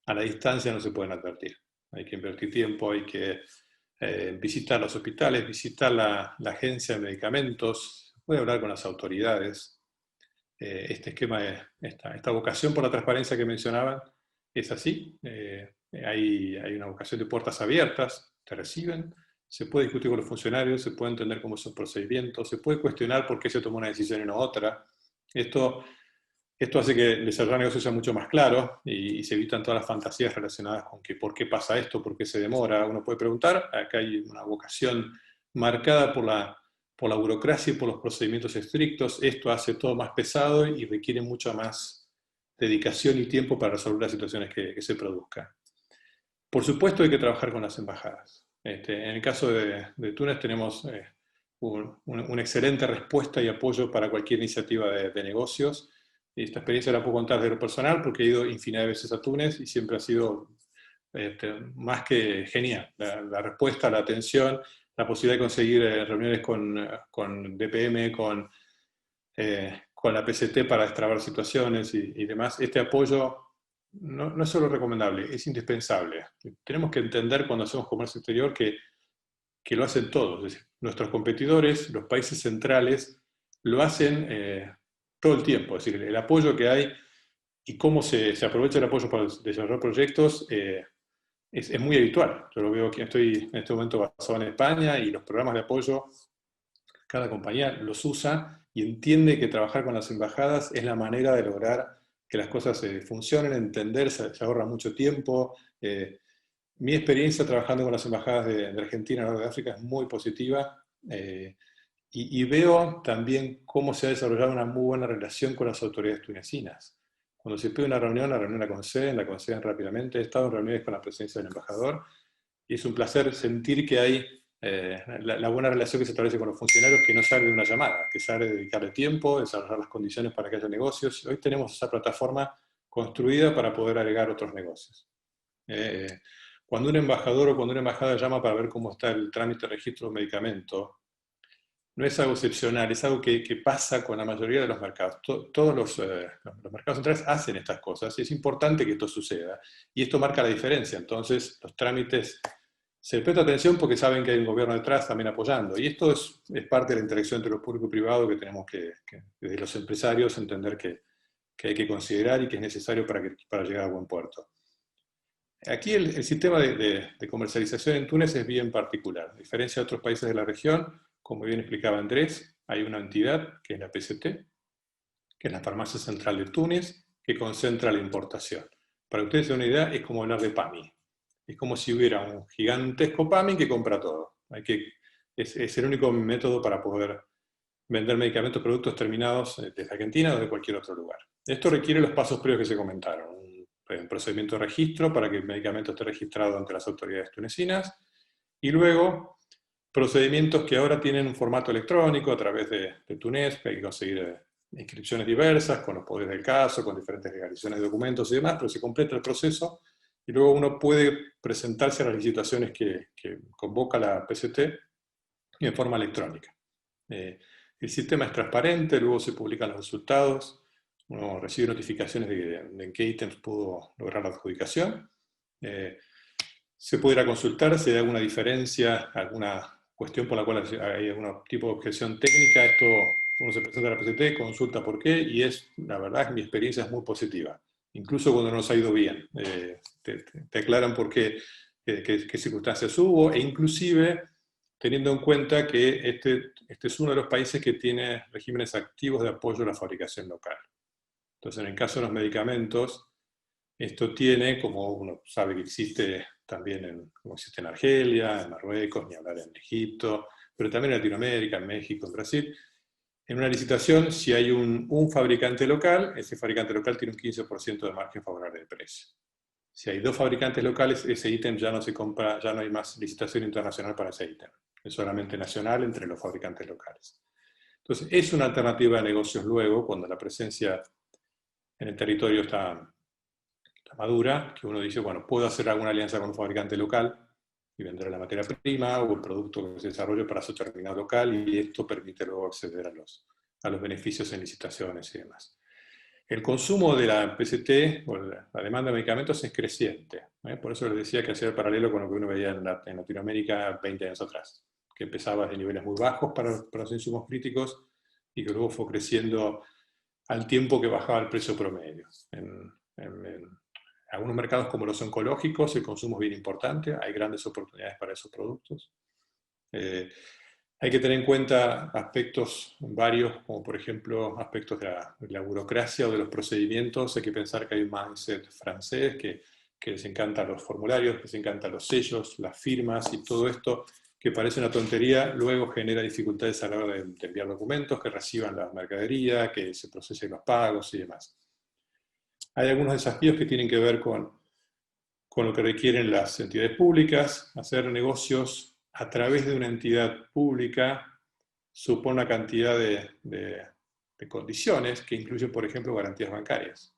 Speaker 5: a la distancia no se pueden advertir. Hay que invertir tiempo, hay que visitar los hospitales, visitar la agencia de medicamentos, puede hablar con las autoridades. Este esquema, esta vocación por la transparencia que mencionaban, es así. Hay una vocación de puertas abiertas, te reciben, se puede discutir con los funcionarios, se puede entender cómo es un procedimiento, se puede cuestionar por qué se tomó una decisión y no otra. Esto hace que el desarrollo de negocios sea mucho más claro y se evitan todas las fantasías relacionadas con que por qué pasa esto, por qué se demora. Uno puede preguntar. Acá hay una vocación marcada por la burocracia y por los procedimientos estrictos. Esto hace todo más pesado y requiere mucha más dedicación y tiempo para resolver las situaciones que se produzcan. Por supuesto hay que trabajar con las embajadas. En el caso de Túnez tenemos una excelente respuesta y apoyo para cualquier iniciativa de negocios. Esta experiencia la puedo contar de lo personal porque he ido infinidad de veces a Túnez y siempre ha sido más que genial. La respuesta, la atención, la posibilidad de conseguir reuniones con DPM, con la PCT para destrabar situaciones y demás. Este apoyo no es solo recomendable, es indispensable. Tenemos que entender cuando hacemos comercio exterior que lo hacen todos. Es decir, nuestros competidores, los países centrales, lo hacen todo el tiempo. Es decir, el apoyo que hay y cómo se aprovecha el apoyo para desarrollar proyectos es muy habitual. Yo lo veo que estoy en este momento basado en España y los programas de apoyo, cada compañía los usa y entiende que trabajar con las embajadas es la manera de lograr que las cosas funcionen, entender, se ahorra mucho tiempo. Mi experiencia trabajando con las embajadas de Argentina y de África es muy positiva y veo también cómo se ha desarrollado una muy buena relación con las autoridades tunecinas. Cuando se pide una reunión la conceden rápidamente. He estado en reuniones con la presencia del embajador y es un placer sentir que hay la buena relación que se establece con los funcionarios, que no sale de una llamada, que sale de dedicarle tiempo, desarrollar las condiciones para que haya negocios. Hoy tenemos esa plataforma construida para poder agregar otros negocios. Cuando un embajador o cuando una embajada llama para ver cómo está el trámite de registro de un medicamento, no es algo excepcional, es algo que pasa con la mayoría de los mercados. Todos los mercados centrales hacen estas cosas y es importante que esto suceda. Y esto marca la diferencia. Entonces, los trámites se presta atención porque saben que hay un gobierno detrás también apoyando. Y esto es parte de la interacción entre lo público y privado que tenemos que desde los empresarios, entender que hay que considerar y que es necesario para llegar a buen puerto. Aquí el sistema de comercialización en Túnez es bien particular. A diferencia de otros países de la región, como bien explicaba Andrés, hay una entidad, que es la PCT, que es la Farmacia Central de Túnez, que concentra la importación. Para que ustedes se den una idea, es como hablar de PAMI. Es como si hubiera un gigantesco PAMI que compra todo. Es el único método para poder vender medicamentos, productos terminados desde Argentina o de cualquier otro lugar. Esto requiere los pasos previos que se comentaron. Un procedimiento de registro para que el medicamento esté registrado ante las autoridades tunecinas, y luego procedimientos que ahora tienen un formato electrónico a través de Túnez, que hay que conseguir inscripciones diversas, con los poderes del caso, con diferentes legalizaciones de documentos y demás, pero se completa el proceso, y luego uno puede presentarse a las licitaciones que convoca la PCT en forma electrónica. El sistema es transparente, luego se publican los resultados, uno recibe notificaciones de en qué ítems pudo lograr la adjudicación. Se puede ir a consultar si hay alguna diferencia, alguna cuestión por la cual hay algún tipo de objeción técnica. Esto uno se presenta a la PCT, consulta por qué, y la verdad que mi experiencia es muy positiva. Incluso cuando nos ha ido bien. Te aclaran por qué circunstancias hubo, e inclusive teniendo en cuenta que este es uno de los países que tiene regímenes activos de apoyo a la fabricación local. Entonces, en el caso de los medicamentos, esto tiene, como uno sabe que existe también como existe en Argelia, en Marruecos, ni hablar en Egipto, pero también en Latinoamérica, en México, en Brasil. En una licitación, si hay un fabricante local, ese fabricante local tiene un 15% de margen favorable de precio. Si hay dos fabricantes locales, ese ítem ya no se compra, ya no hay más licitación internacional para ese ítem. Es solamente nacional entre los fabricantes locales. Entonces, es una alternativa de negocios luego, cuando la presencia en el territorio está madura, que uno dice, bueno, puedo hacer alguna alianza con un fabricante local y vender la materia prima o el producto que se desarrolle para su terminal local, y esto permite luego acceder a los beneficios en licitaciones y demás. El consumo de la PCT, o la demanda de medicamentos, es creciente. Por eso les decía que hacía el paralelo con lo que uno veía en Latinoamérica 20 años atrás, que empezaba de niveles muy bajos para los insumos críticos y que luego fue creciendo al tiempo que bajaba el precio promedio. En algunos mercados como los oncológicos el consumo es bien importante, hay grandes oportunidades para esos productos. Hay que tener en cuenta aspectos varios, como por ejemplo aspectos de la burocracia o de los procedimientos. Hay que pensar que hay un mindset francés que les encantan los formularios, que les encantan los sellos, las firmas y todo esto que parece una tontería, luego genera dificultades a la hora de enviar documentos, que reciban la mercadería, que se procesen los pagos y demás. Hay algunos desafíos que tienen que ver con lo que requieren las entidades públicas. Hacer negocios a través de una entidad pública supone una cantidad de condiciones que incluyen, por ejemplo, garantías bancarias.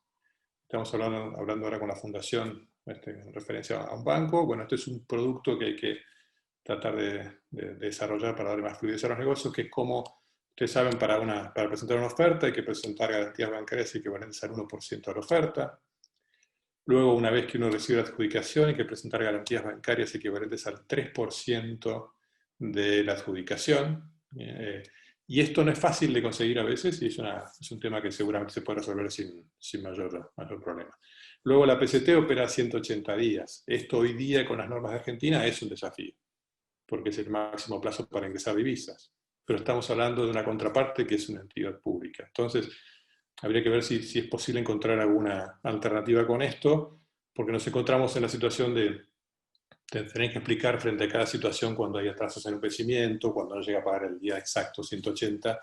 Speaker 5: Estamos hablando ahora con la fundación en referencia a un banco. Bueno, este es un producto que hay que tratar de desarrollar para darle más fluidez a los negocios, que es como ustedes saben, para presentar una oferta hay que presentar garantías bancarias equivalentes al 1% de la oferta. Luego, una vez que uno recibe la adjudicación, hay que presentar garantías bancarias equivalentes al 3% de la adjudicación. Y esto no es fácil de conseguir a veces, y es un tema que seguramente se puede resolver sin mayor problema. Luego la PCT opera 180 días. Esto hoy día con las normas de Argentina es un desafío, porque es el máximo plazo para ingresar divisas. Pero estamos hablando de una contraparte que es una entidad pública. Entonces, habría que ver si es posible encontrar alguna alternativa con esto, porque nos encontramos en la situación de tener que explicar frente a cada situación cuando hay atrasos en un vencimiento, cuando no llega a pagar el día exacto 180,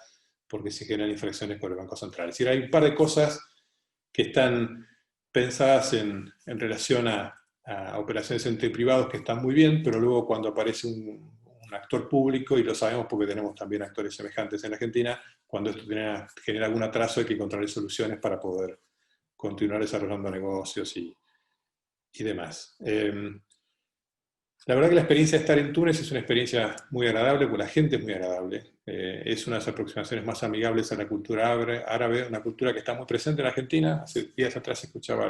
Speaker 5: porque se generan infracciones por el Banco Central. Es decir, hay un par de cosas que están pensadas en relación a operaciones entre privados que están muy bien, pero luego cuando aparece un actor público, y lo sabemos porque tenemos también actores semejantes en Argentina, cuando esto genera algún atraso hay que encontrar soluciones para poder continuar desarrollando negocios y demás. La verdad que la experiencia de estar en Túnez es una experiencia muy agradable, porque la gente es muy agradable. Es una de las aproximaciones más amigables a la cultura árabe, una cultura que está muy presente en Argentina. Hace días atrás escuchaba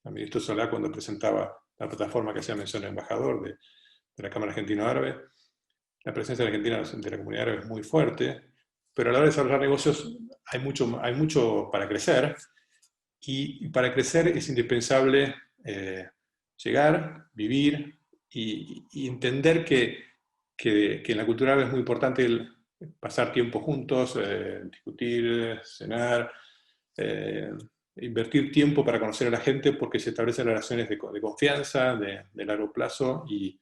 Speaker 5: al ministro Solá cuando presentaba la plataforma que hacía mención el embajador de la Cámara Argentino-Árabe. La presencia de Argentina de la comunidad árabe es muy fuerte, pero a la hora de desarrollar negocios hay mucho para crecer, y para crecer es indispensable llegar, vivir, y entender que en la cultura árabe es muy importante pasar tiempo juntos, discutir, cenar, invertir tiempo para conocer a la gente, porque se establecen relaciones de confianza, de largo plazo, y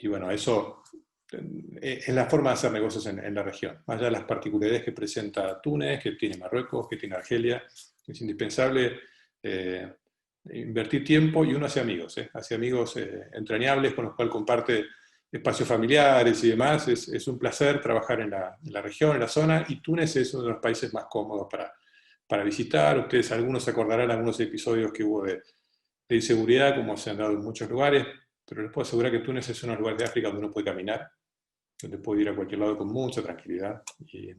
Speaker 5: bueno, eso es la forma de hacer negocios en la región. Más allá de las particularidades que presenta Túnez, que tiene Marruecos, que tiene Argelia, es indispensable invertir tiempo, y uno hace amigos entrañables con los cuales comparte espacios familiares y demás. Es un placer trabajar en la región, en la zona, y Túnez es uno de los países más cómodos para visitar. Ustedes, algunos se acordarán de algunos episodios que hubo de inseguridad, como se han dado en muchos lugares, pero les puedo asegurar que Túnez es uno de los lugares de África donde uno puede caminar, donde puede ir a cualquier lado con mucha tranquilidad, y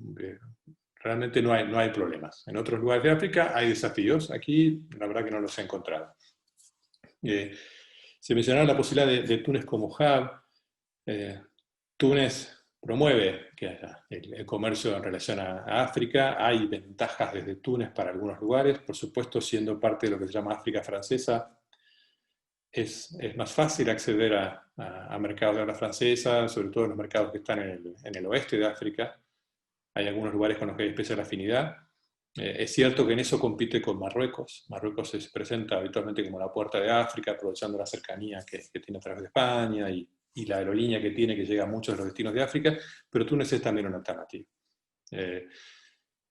Speaker 5: realmente no hay problemas. En otros lugares de África hay desafíos, aquí la verdad que no los he encontrado. Se mencionaba la posibilidad de Túnez como hub. Túnez promueve el comercio en relación a África. Hay ventajas desde Túnez para algunos lugares, por supuesto, siendo parte de lo que se llama África francesa. Es más fácil acceder a mercados de habla francesa, sobre todo en los mercados que están en el oeste de África. Hay algunos lugares con los que hay especial afinidad. Es cierto que en eso compite con Marruecos. Marruecos se presenta habitualmente como la puerta de África, aprovechando la cercanía que tiene a través de España y la aerolínea que tiene, que llega a muchos de los destinos de África, pero Túnez es también una alternativa.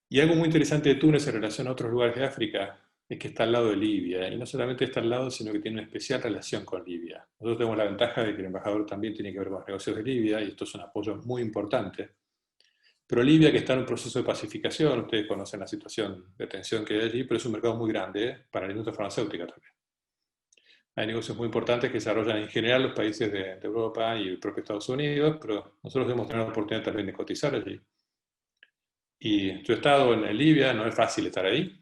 Speaker 5: Y algo muy interesante de Túnez en relación a otros lugares de África es que está al lado de Libia, y no solamente está al lado, sino que tiene una especial relación con Libia. Nosotros tenemos la ventaja de que el embajador también tiene que ver con los negocios de Libia, y esto es un apoyo muy importante. Pero Libia, que está en un proceso de pacificación, ustedes conocen la situación de tensión que hay allí, pero es un mercado muy grande para la industria farmacéutica también. Hay negocios muy importantes que desarrollan en general los países de Europa y el propio Estados Unidos, pero nosotros debemos tener la oportunidad también de cotizar allí. Y yo he estado en Libia, no es fácil estar ahí,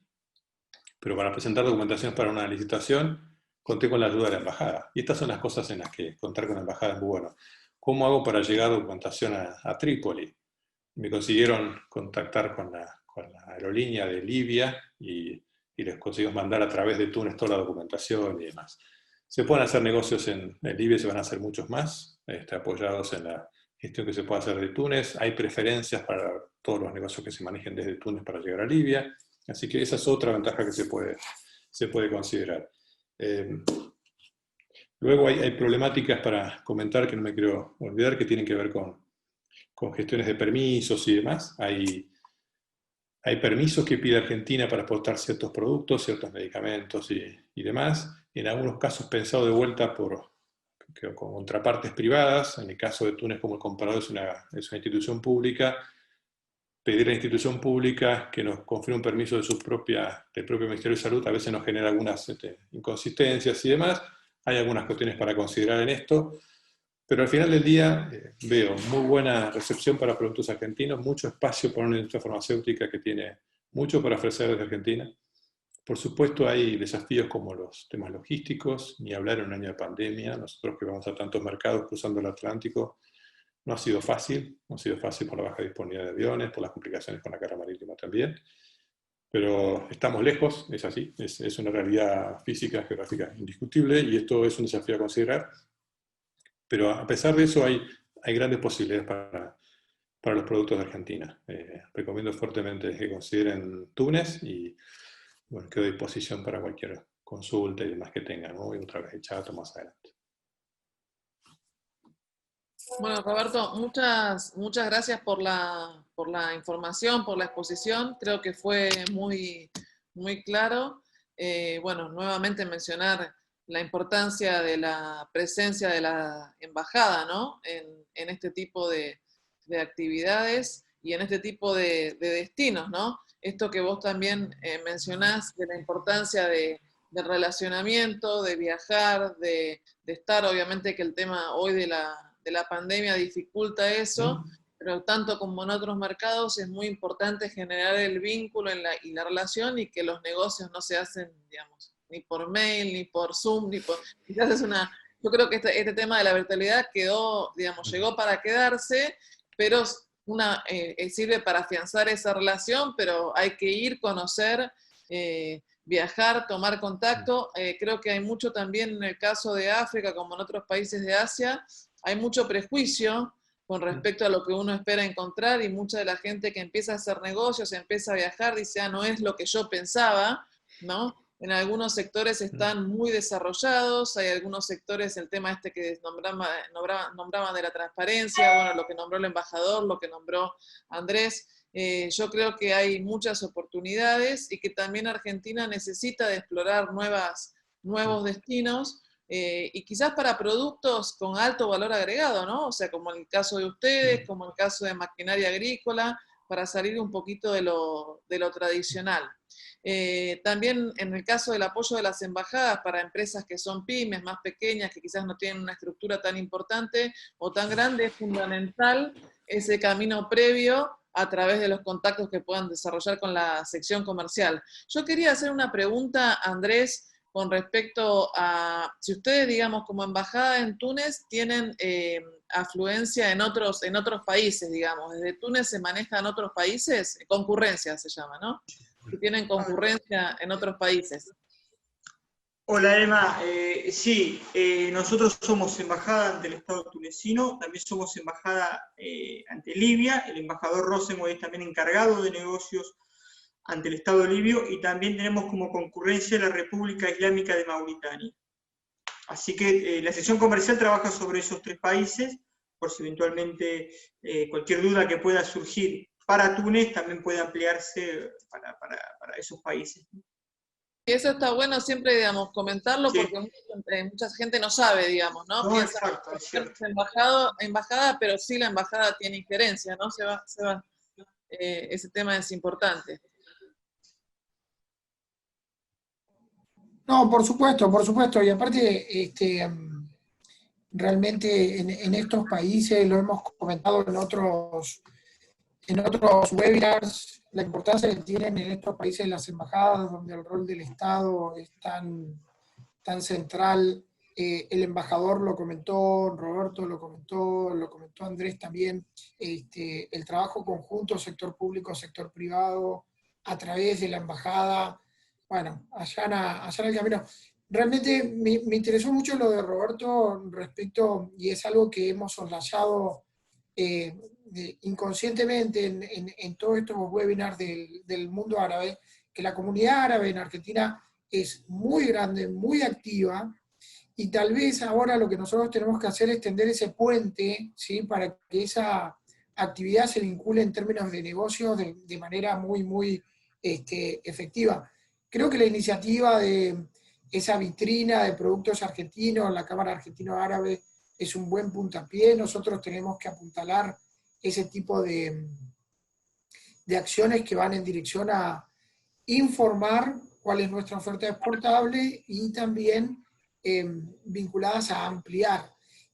Speaker 5: pero para presentar documentación para una licitación, conté con la ayuda de la embajada. Y estas son las cosas en las que contar con la embajada es muy bueno. ¿Cómo hago para llegar documentación a Trípoli? Me consiguieron contactar con la aerolínea de Libia, y les conseguimos mandar a través de Túnez toda la documentación y demás. Se pueden hacer negocios en Libia, se van a hacer muchos más, apoyados en la gestión que se puede hacer de Túnez. Hay preferencias para todos los negocios que se manejen desde Túnez para llegar a Libia, así que esa es otra ventaja que se puede considerar. Luego hay problemáticas para comentar que no me quiero olvidar, que tienen que ver con gestiones de permisos y demás. Hay permisos que pide Argentina para exportar ciertos productos, ciertos medicamentos y demás. En algunos casos pensado de vuelta con contrapartes privadas. En el caso de Túnez, como el comprador es una institución pública, pedir a la institución pública que nos confirme un permiso del propio Ministerio de Salud a veces nos genera algunas inconsistencias y demás. Hay algunas cuestiones para considerar en esto. Pero al final del día veo muy buena recepción para productos argentinos, mucho espacio para una industria farmacéutica que tiene mucho para ofrecer desde Argentina. Por supuesto hay desafíos como los temas logísticos, ni hablar en un año de pandemia. Nosotros que vamos a tantos mercados cruzando el Atlántico, No ha sido fácil por la baja disponibilidad de aviones, por las complicaciones con la carga marítima también, pero estamos lejos, es así, es una realidad física, geográfica indiscutible, y esto es un desafío a considerar, pero a pesar de eso hay grandes posibilidades para los productos de Argentina. Recomiendo fuertemente que consideren Túnez y bueno, quedo a disposición para cualquier consulta y demás que tengan, ¿no? Y otra vez el chat más adelante.
Speaker 1: Bueno, Roberto, muchas gracias por la información, por la exposición. Creo que fue muy claro. Bueno, nuevamente mencionar la importancia de la presencia de la embajada, ¿no? En este tipo de actividades y en este tipo de destinos, ¿no? Esto que vos también mencionás de la importancia del relacionamiento, de viajar, de estar, obviamente que el tema hoy de la pandemia dificulta eso, pero tanto como en otros mercados es muy importante generar el vínculo y la relación, y que los negocios no se hacen, digamos, ni por mail, ni por Zoom, quizás es yo creo que este tema de la virtualidad llegó para quedarse, pero sirve para afianzar esa relación, pero hay que ir, conocer, viajar, tomar contacto. Creo que hay mucho también en el caso de África, como en otros países de Asia, hay mucho prejuicio con respecto a lo que uno espera encontrar, y mucha de la gente que empieza a hacer negocios, empieza a viajar, dice, no es lo que yo pensaba, ¿no? En algunos sectores están muy desarrollados, hay algunos sectores, el tema que nombraban de la transparencia, bueno, lo que nombró el embajador, lo que nombró Andrés. Yo creo que hay muchas oportunidades y que también Argentina necesita de explorar nuevos destinos, y quizás para productos con alto valor agregado, ¿no? O sea, como en el caso de ustedes, como en el caso de maquinaria agrícola, para salir un poquito de lo tradicional. También en el caso del apoyo de las embajadas para empresas que son pymes, más pequeñas, que quizás no tienen una estructura tan importante o tan grande, es fundamental ese camino previo a través de los contactos que puedan desarrollar con la sección comercial. Yo quería hacer una pregunta, Andrés, con respecto a si ustedes, digamos, como embajada en Túnez, tienen afluencia en otros países, digamos. Desde Túnez se maneja en otros países, concurrencia se llama, ¿no? Si tienen concurrencia en otros países.
Speaker 4: Hola Emma, sí, nosotros somos embajada ante el Estado tunecino, también somos embajada ante Libia, el embajador Rosenwald es también encargado de negocios ante el Estado libio, y también tenemos como concurrencia la República Islámica de Mauritania. Así que la sección comercial trabaja sobre esos 3 países, por si eventualmente cualquier duda que pueda surgir para Túnez también puede ampliarse para esos países.
Speaker 1: Y eso está bueno siempre, digamos, comentarlo, sí, porque mucha gente no sabe, digamos, ¿no?
Speaker 4: No,
Speaker 1: piensa
Speaker 4: exacto, es cierto.
Speaker 1: Que es embajada, pero sí la embajada tiene injerencia, ¿no? Ese tema es importante.
Speaker 2: No, por supuesto, y aparte, realmente en estos países, lo hemos comentado en otros webinars, la importancia que tienen en estos países las embajadas, donde el rol del Estado es tan central. El embajador lo comentó, Roberto lo comentó Andrés también, el trabajo conjunto, sector público, sector privado, a través de la embajada, bueno, allana el camino. Realmente me interesó mucho lo de Roberto respecto, y es algo que hemos soslayado inconscientemente en todos estos webinars del mundo árabe, que la comunidad árabe en Argentina es muy grande, muy activa, y tal vez ahora lo que nosotros tenemos que hacer es tender ese puente, ¿sí?, para que esa actividad se vincule en términos de negocios de manera muy efectiva. Creo que la iniciativa de esa vitrina de productos argentinos, la Cámara Argentino-Árabe, es un buen puntapié. Nosotros tenemos que apuntalar ese tipo de acciones que van en dirección a informar cuál es nuestra oferta exportable y también vinculadas a ampliar.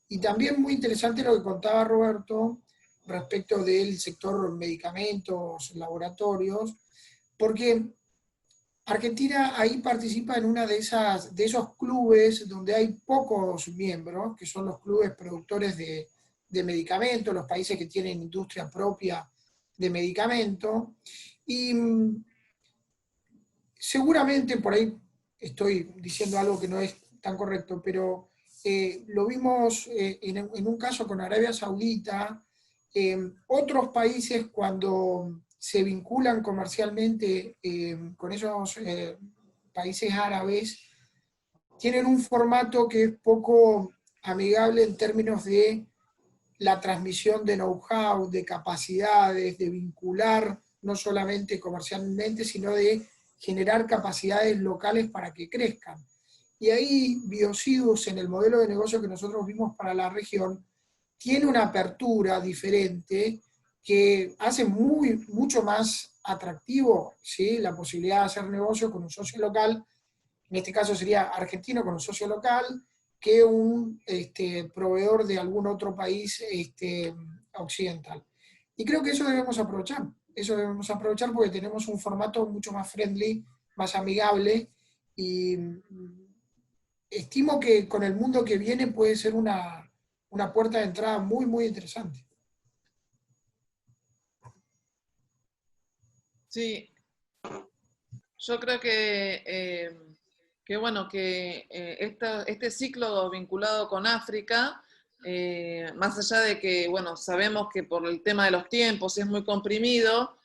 Speaker 2: Y también muy interesante lo que contaba Roberto respecto del sector medicamentos, laboratorios, porque Argentina ahí participa en una de esos clubes donde hay pocos miembros, que son los clubes productores de de medicamentos, los países que tienen industria propia de medicamentos. Y seguramente por ahí estoy diciendo algo que no es tan correcto, pero lo vimos en un caso con Arabia Saudita. Otros países, cuando se vinculan comercialmente con esos países árabes, tienen un formato que es poco amigable en términos de la transmisión de know-how, de capacidades, de vincular no solamente comercialmente, sino de generar capacidades locales para que crezcan. Y ahí Biocidus, en el modelo de negocio que nosotros vimos para la región, tiene una apertura diferente que hace mucho más atractivo, ¿sí?, la posibilidad de hacer negocio con un socio local. En este caso sería argentino con un socio local, que un proveedor de algún otro país occidental. Y creo que eso debemos aprovechar porque tenemos un formato mucho más friendly, más amigable, y estimo que con el mundo que viene puede ser una puerta de entrada muy, muy interesante.
Speaker 1: Sí, yo creo que bueno, que este ciclo vinculado con África, más allá de que, bueno, sabemos que por el tema de los tiempos es muy comprimido,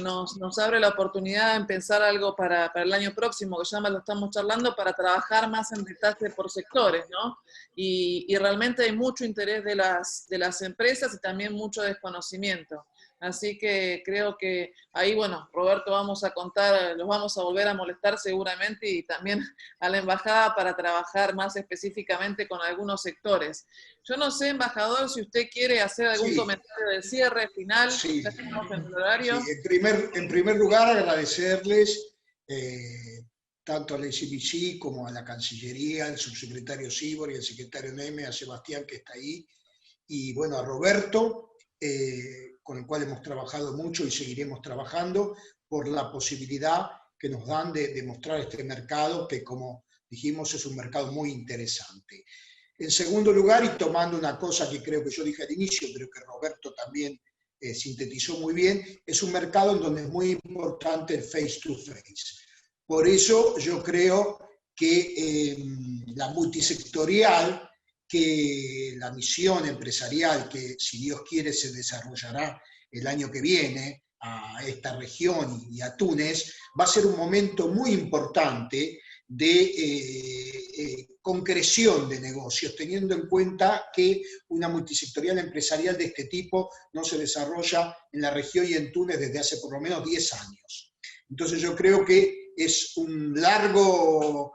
Speaker 1: nos abre la oportunidad de pensar algo para el año próximo, que ya lo estamos charlando, para trabajar más en detalle por sectores, ¿no? Y realmente hay mucho interés de las empresas y también mucho desconocimiento. Así que creo que ahí, bueno, Roberto, vamos a contar, los vamos a volver a molestar seguramente, y también a la embajada para trabajar más específicamente con algunos sectores. Yo no sé, embajador, si usted quiere hacer algún
Speaker 3: Sí,
Speaker 1: comentario de cierre final,
Speaker 3: sí,
Speaker 1: ya estamos en el horario.
Speaker 3: sí. En primer lugar, agradecerles tanto al ICBC como a la Cancillería, al subsecretario Sibor y al secretario Neme, a Sebastián, que está ahí, y bueno, a Roberto, con el cual hemos trabajado mucho y seguiremos trabajando, por la posibilidad que nos dan de mostrar este mercado, que como dijimos es un mercado muy interesante. En segundo lugar, y tomando una cosa que creo que yo dije al inicio, pero que Roberto también sintetizó muy bien, es un mercado en donde es muy importante el face-to-face. Por eso yo creo que la multisectorial, que la misión empresarial, que si Dios quiere se desarrollará el año que viene a esta región y a Túnez, va a ser un momento muy importante de concreción de negocios, teniendo en cuenta que una multisectorial empresarial de este tipo no se desarrolla en la región y en Túnez desde hace por lo menos 10 años. Entonces yo creo que es un largo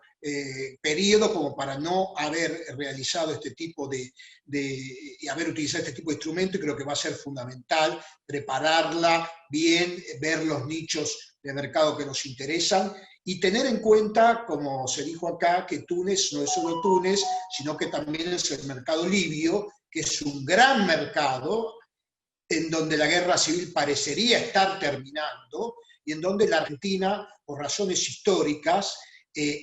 Speaker 3: periodo como para no haber realizado este tipo y haber utilizado este tipo de instrumento, y creo que va a ser fundamental prepararla bien, ver los nichos de mercado que nos interesan y tener en cuenta, como se dijo acá, que Túnez no es solo Túnez, sino que también es el mercado libio, que es un gran mercado en donde la guerra civil parecería estar terminando y en donde la Argentina, por razones históricas,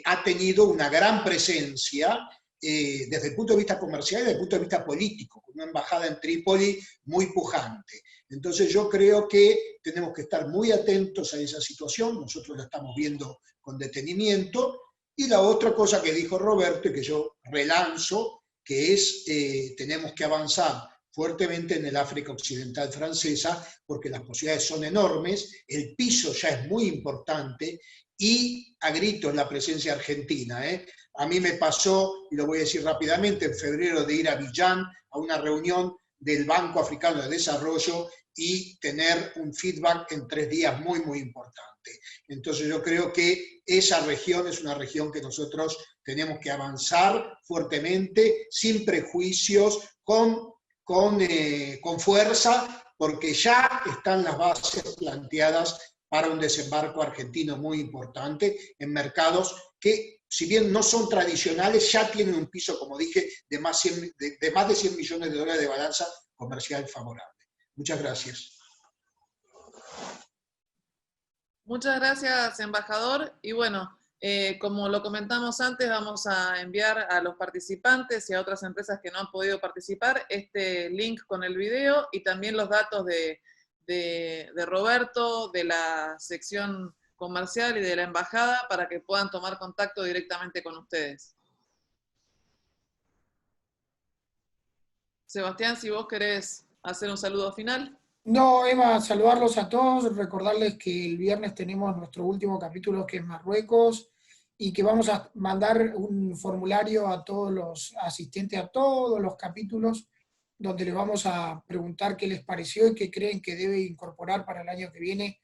Speaker 3: ha tenido una gran presencia desde el punto de vista comercial y desde el punto de vista político, con una embajada en Trípoli muy pujante. Entonces yo creo que tenemos que estar muy atentos a esa situación, nosotros la estamos viendo con detenimiento. Y la otra cosa que dijo Roberto y que yo relanzo, que es tenemos que avanzar fuertemente en el África Occidental francesa, porque las posibilidades son enormes, el piso ya es muy importante, y a gritos la presencia argentina. A mí me pasó, y lo voy a decir rápidamente, en febrero, de ir a Abiyán a una reunión del Banco Africano de Desarrollo y tener un feedback en 3 días muy, muy importante. Entonces yo creo que esa región es una región que nosotros tenemos que avanzar fuertemente, sin prejuicios, con fuerza, porque ya están las bases planteadas para un desembarco argentino muy importante en mercados que, si bien no son tradicionales, ya tienen un piso, como dije, de más de 100 millones de dólares de balanza comercial favorable. Muchas gracias.
Speaker 1: Muchas gracias, embajador. Y bueno, Como lo comentamos antes, vamos a enviar a los participantes y a otras empresas que no han podido participar este link con el video y también los datos de Roberto, de la sección comercial y de la embajada para que puedan tomar contacto directamente con ustedes. Sebastián, si vos querés hacer un saludo final.
Speaker 2: No, Emma, saludarlos a todos, recordarles que el viernes tenemos nuestro último capítulo que es Marruecos y que vamos a mandar un formulario a todos los asistentes a todos los capítulos donde les vamos a preguntar qué les pareció y qué creen que debe incorporar para el año que viene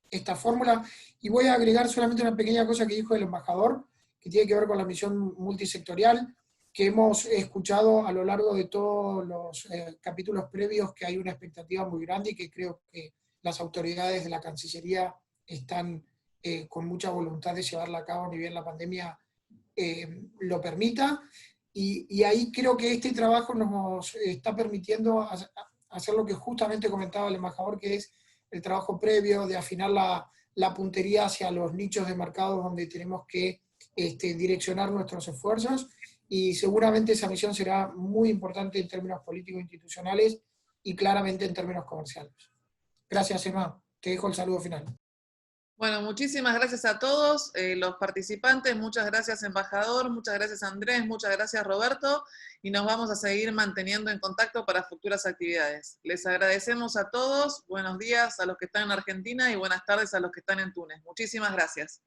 Speaker 2: esta fórmula. Y voy a agregar solamente una pequeña cosa que dijo el embajador, que tiene que ver con la misión multisectorial, que hemos escuchado a lo largo de todos los capítulos previos que hay una expectativa muy grande y que creo que las autoridades de la Cancillería están con mucha voluntad de llevarla a cabo ni bien la pandemia lo permita. Y ahí creo que este trabajo nos está permitiendo hacer lo que justamente comentaba el embajador, que es el trabajo previo de afinar la puntería hacia los nichos de mercado donde tenemos que direccionar nuestros esfuerzos. Y seguramente esa misión será muy importante en términos políticos e institucionales y claramente en términos comerciales. Gracias, Emma. Te dejo el saludo final.
Speaker 1: Bueno, muchísimas gracias a todos los participantes, muchas gracias embajador, muchas gracias Andrés, muchas gracias Roberto, y nos vamos a seguir manteniendo en contacto para futuras actividades. Les agradecemos a todos, buenos días a los que están en Argentina y buenas tardes a los que están en Túnez. Muchísimas gracias.